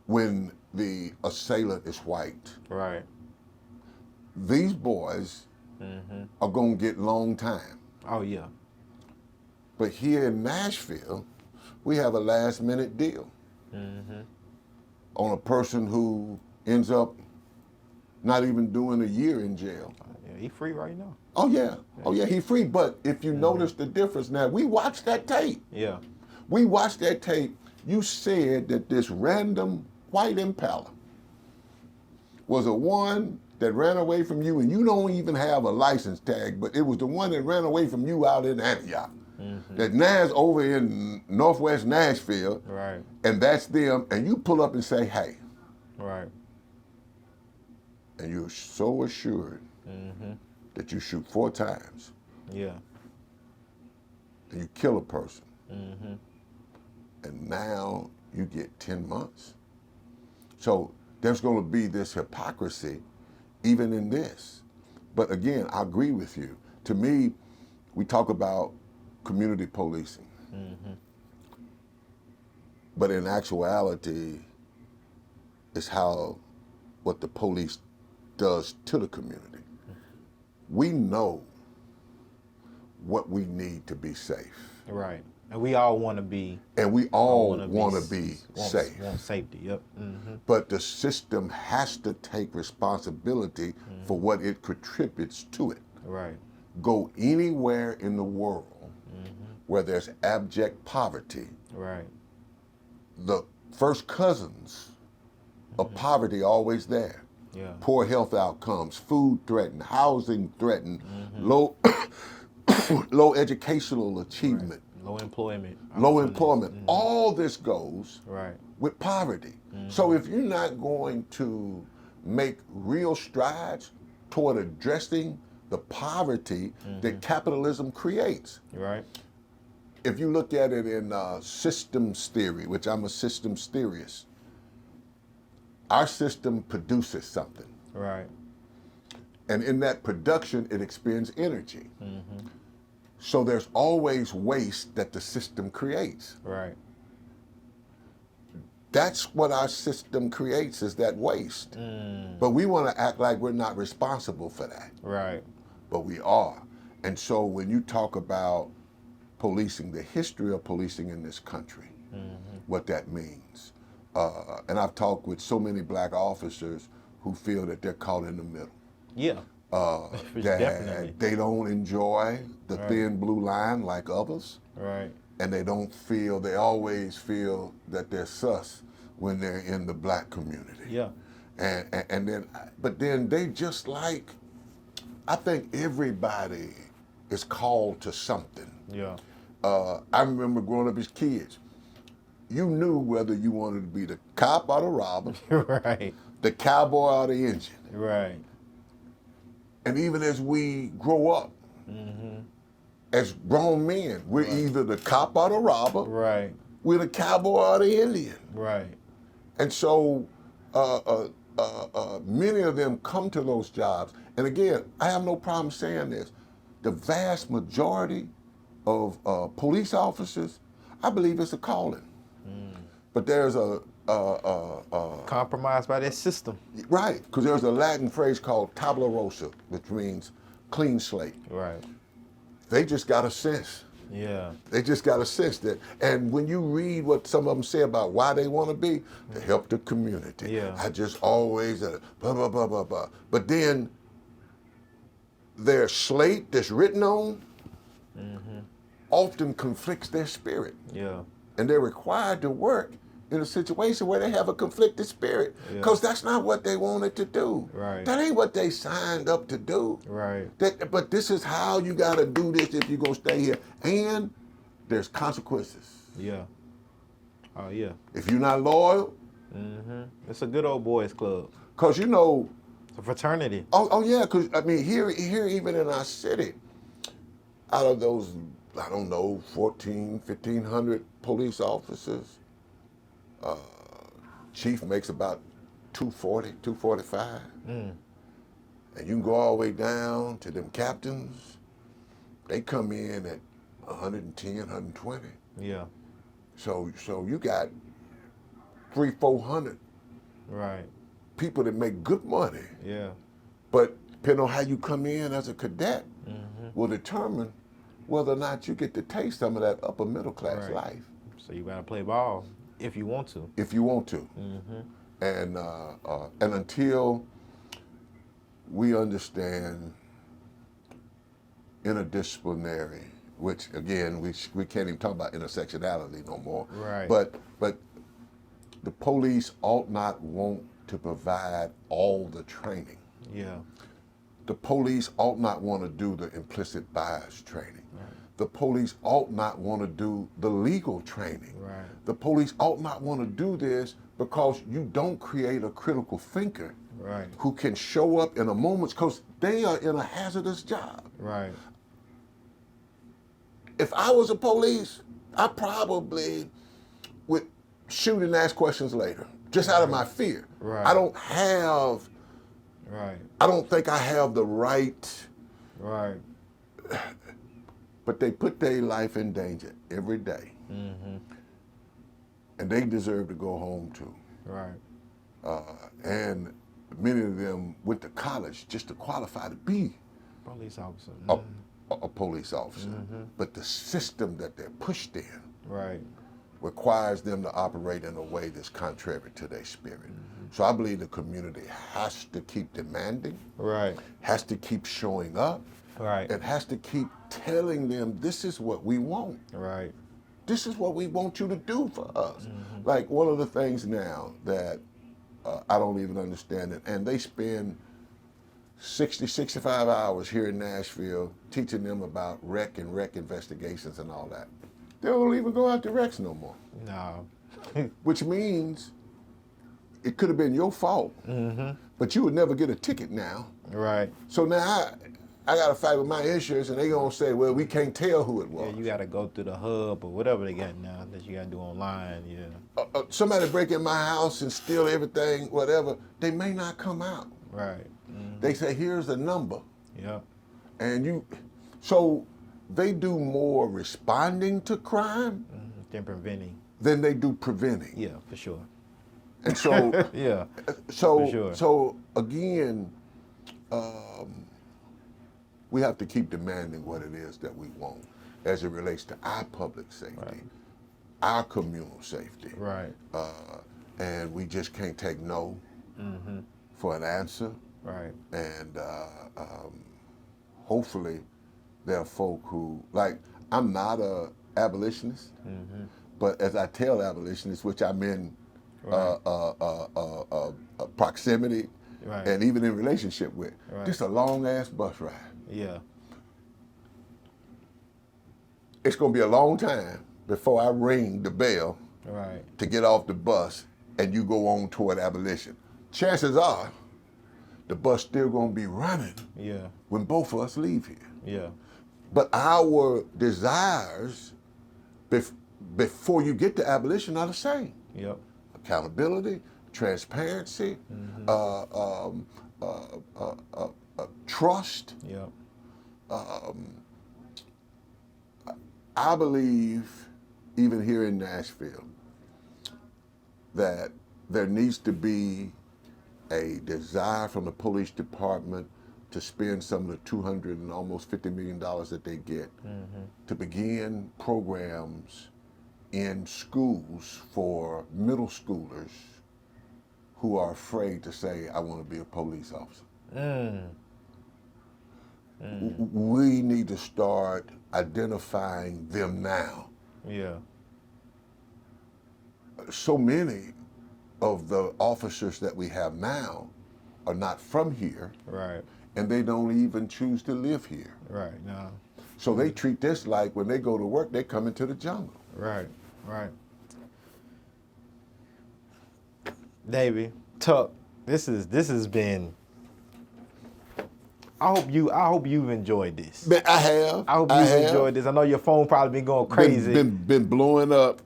when the assailant is white. Right. These boys are going to get long time. Oh, yeah. But here in Nashville, we have a last minute deal on a person who ends up not even doing a year in jail. Yeah, he free right now. Oh yeah, he free. But if you notice the difference now, we watched that tape. Yeah. We watched that tape. You said that this random white Impala was a one that ran away from you, and you don't even have a license tag, but it was the one that ran away from you out in Antioch. That Nas over in Northwest Nashville, Right. and that's them, and you pull up and say, hey, Right. and you're so assured that you shoot 4 times Yeah. and you kill a person, and now you get 10 months. So there's going to be this hypocrisy even in this. But again, I agree with you. To me, we talk about community policing. But in actuality, it's what the police does to the community. We know what we need to be safe. Right. And we all want to be. And we all want to be safe. Want safety. Yep. But the system has to take responsibility for what it contributes to it. Right. Go anywhere in the world where there's abject poverty. Right. The first cousins of poverty always there. Yeah. Poor health outcomes, food threatened, housing threatened, low low educational achievement, Low employment. low employment. All this goes Right. with poverty. So if you're not going to make real strides toward addressing the poverty that capitalism creates, Right. if you look at it in systems theory, which I'm a systems theorist, our system produces something. Right. And in that production, it expends energy. So there's always waste that the system creates. Right. That's what our system creates, is that waste. But we want to act like we're not responsible for that. Right. But we are. And so when you talk about policing, the history of policing in this country, what that means. And I've talked with so many black officers who feel that they're caught in the middle. Yeah. That Definitely. they don't enjoy the thin blue line like others. Right. And they always feel that they're sus when they're in the black community. Yeah. But then they just like, I think everybody is called to something. Yeah. I remember growing up as kids, you knew whether you wanted to be the cop or the robber, Right. the cowboy or the Indian. Right. And even as we grow up, as grown men, we're either the cop or the robber, Right. we're the cowboy or the Indian. Right. And so many of them come to those jobs. And again, I have no problem saying this. The vast majority of police officers, I believe it's a calling. But there's Compromised by that system. right, because there's a Latin phrase called tabula rasa, which means clean slate. Right. They just got a sense. Yeah. They just got a sense that, and when you read what some of them say about why they want to be, to help the community. Yeah. I just always, blah, blah, blah, blah, blah. But then their slate that's written on often conflicts their spirit. Yeah. And they're required to work in a situation where they have a conflicted spirit, because that's not what they wanted to do. Right. That ain't what they signed up to do. Right. But this is how you got to do this if you're going to stay here. And there's consequences. Yeah. Oh, yeah. If you're not loyal, It's a good old boys club. Because, you know, It's a fraternity. oh yeah, because, I mean, here even in our city, out of those, I don't know, 1,500 police officers, chief makes about 240, 245. And you can go all the way down to them captains. They come in at 110, 120. Yeah. So you got 300-400 Right. people that make good money. Yeah. But depending on how you come in as a cadet will determine whether or not you get to taste some of that upper middle class Right. life. So you gotta play ball if you want to. If you want to. And until we understand interdisciplinary, which again we can't even talk about intersectionality no more. Right. But the police ought not want to provide all the training. Yeah. The police ought not want to do the implicit bias training. The police ought not want to do the legal training. Right. The police ought not want to do this because you don't create a critical thinker Right. who can show up in a moment, because they are in a hazardous job. Right. If I was a police, I probably would shoot and ask questions later, just out of my fear. Right. I don't have, Right. I don't think I have the right, Right. but they put their life in danger every day. And they deserve to go home too. Right. And many of them went to college just to qualify to be Police officer. a police officer. But the system that they're pushed in Right. requires them to operate in a way that's contrary to their spirit. So I believe the community has to keep demanding, Right. has to keep showing up, Right. and has to keep telling them this is what we want. Right. This is what we want you to do for us. Like one of the things now that I don't even understand it, and they spend 60, 65 hours here in Nashville teaching them about wreck and wreck investigations and all that. They don't even go out to wrecks no more, No. which means it could have been your fault, but you would never get a ticket now. Right. So now I got to fight with my insurance, and they gonna say, well, we can't tell who it was. Yeah, you gotta go through the hub or whatever they got now that you gotta do online. Yeah. Somebody break in my house and steal everything, whatever, they may not come out. Right. They say, here's a number. Yep. And so they do more responding to crime Then preventing. than they do preventing. Yeah, for sure. And so, Yeah. so, For sure. so again, we have to keep demanding what it is that we want as it relates to our public safety, our communal safety. Right. And we just can't take no for an answer. Right. And hopefully there are folk who, like, I'm not a abolitionist, but as I tell abolitionists, which I'm in proximity Right. and even in relationship with, Right. just a long ass bus ride. Yeah. It's gonna be a long time before I ring the bell Right. to get off the bus and you go on toward abolition. Chances are the bus still gonna be running Yeah. when both of us leave here. Yeah. But our desires before you get to abolition are the same. Yep. Accountability, transparency, trust. Yep. I believe, even here in Nashville, that there needs to be a desire from the police department to spend some of the $200 and almost $50 million that they get to begin programs in schools for middle schoolers who are afraid to say, I want to be a police officer. We need to start identifying them now. Yeah. So many of the officers that we have now are not from here, Right. and they don't even choose to live here. Right. No. So they treat this like when they go to work, they come into the jungle. Right. Right. Davie, Tuck, this has been. I hope you've enjoyed this. I have. I hope you've enjoyed this. I know your phone probably been going crazy. Been blowing up.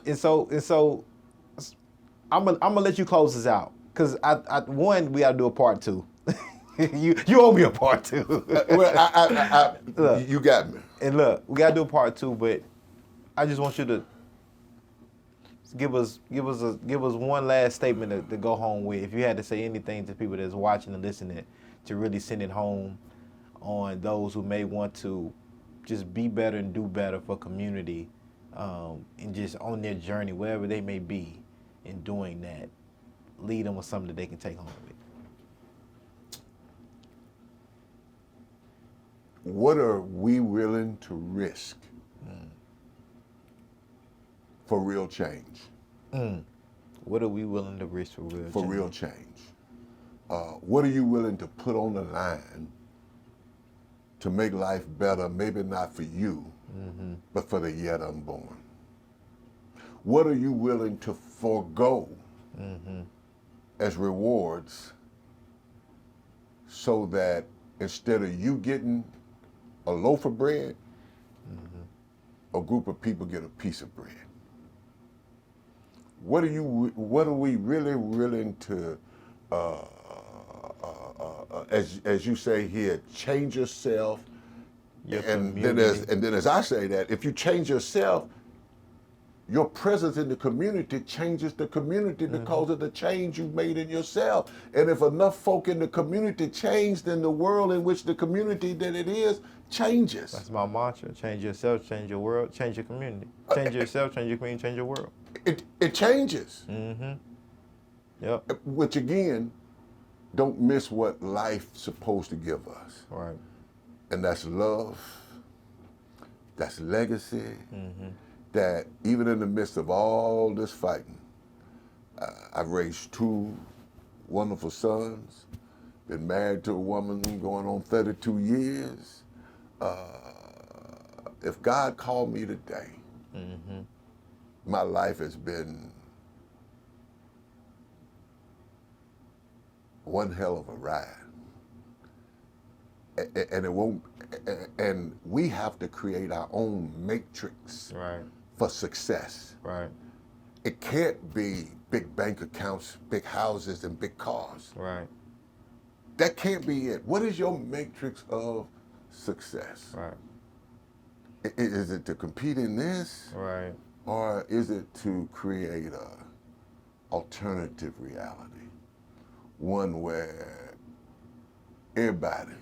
And so, I'm gonna let you close this out because one we gotta do a part 2. you owe me a part 2. Well, you got me. And look, we gotta do a part 2, but I just want you to give us one last statement to go home with. If you had to say anything to people that's watching and listening, to really send it home on those who may want to just be better and do better for community, and just on their journey, wherever they may be, in doing that, lead them with something that they can take home with it. What are we willing to risk for real change? What are we willing to risk for real change? For real change. What are you willing to put on the line to make life better, maybe not for you, but for the yet unborn? What are you willing to forego as rewards so that instead of you getting a loaf of bread, a group of people get a piece of bread? What are we really willing to as you say here, change yourself, and then as I say that, if you change yourself, your presence in the community changes the community because of the change you've made in yourself. And if enough folk in the community change, then the world in which the community that it is changes. That's my mantra. Change yourself, change your world, change your community. Change yourself, change your community, change your world. It changes. Yep. Which again, don't miss what life's supposed to give us. Right. And that's love, that's legacy, that even in the midst of all this fighting, I've raised 2 wonderful sons, been married to a woman going on 32 years. If God called me today, my life has been one hell of a ride. And it won't, and we have to create our own matrix for success. Right. It can't be big bank accounts, big houses, and big cars. Right. That can't be it. What is your matrix of success? Right. Is it to compete in this? Right. Or is it to create a alternative reality? One where everybody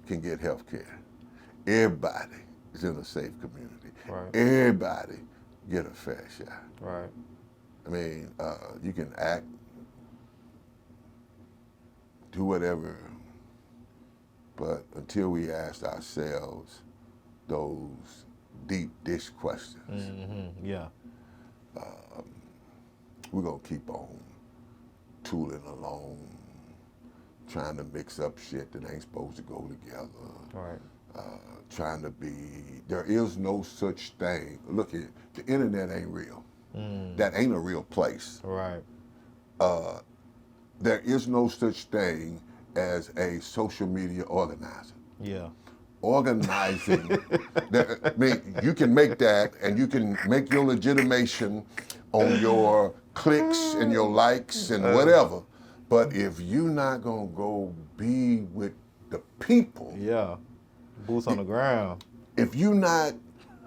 can get health care. Everybody is in a safe community. Right. Everybody get a fair shot. Right. I mean, you can act, do whatever, but until we ask ourselves those deep dish questions, Yeah. we're gonna keep on tooling along, trying to mix up shit that ain't supposed to go together. Right. Trying to be, there is no such thing. Look, the internet ain't real. That ain't a real place. Right. There is no such thing as a social media organizer. Yeah. Organizing, I mean, you can make that and you can make your legitimation on your clicks and your likes and whatever, but if you're not gonna go be with the people, boots on the ground. if you're not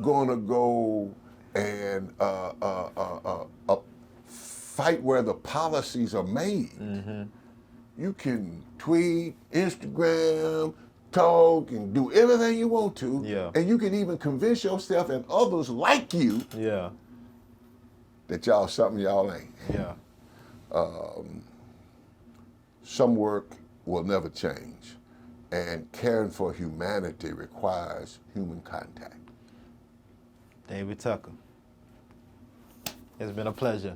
gonna go and fight where the policies are made, you can tweet, Instagram, talk, and do everything you want to, and you can even convince yourself and others like you that y'all something y'all ain't. Some work will never change, and caring for humanity requires human contact. Davie Tucker, it's been a pleasure.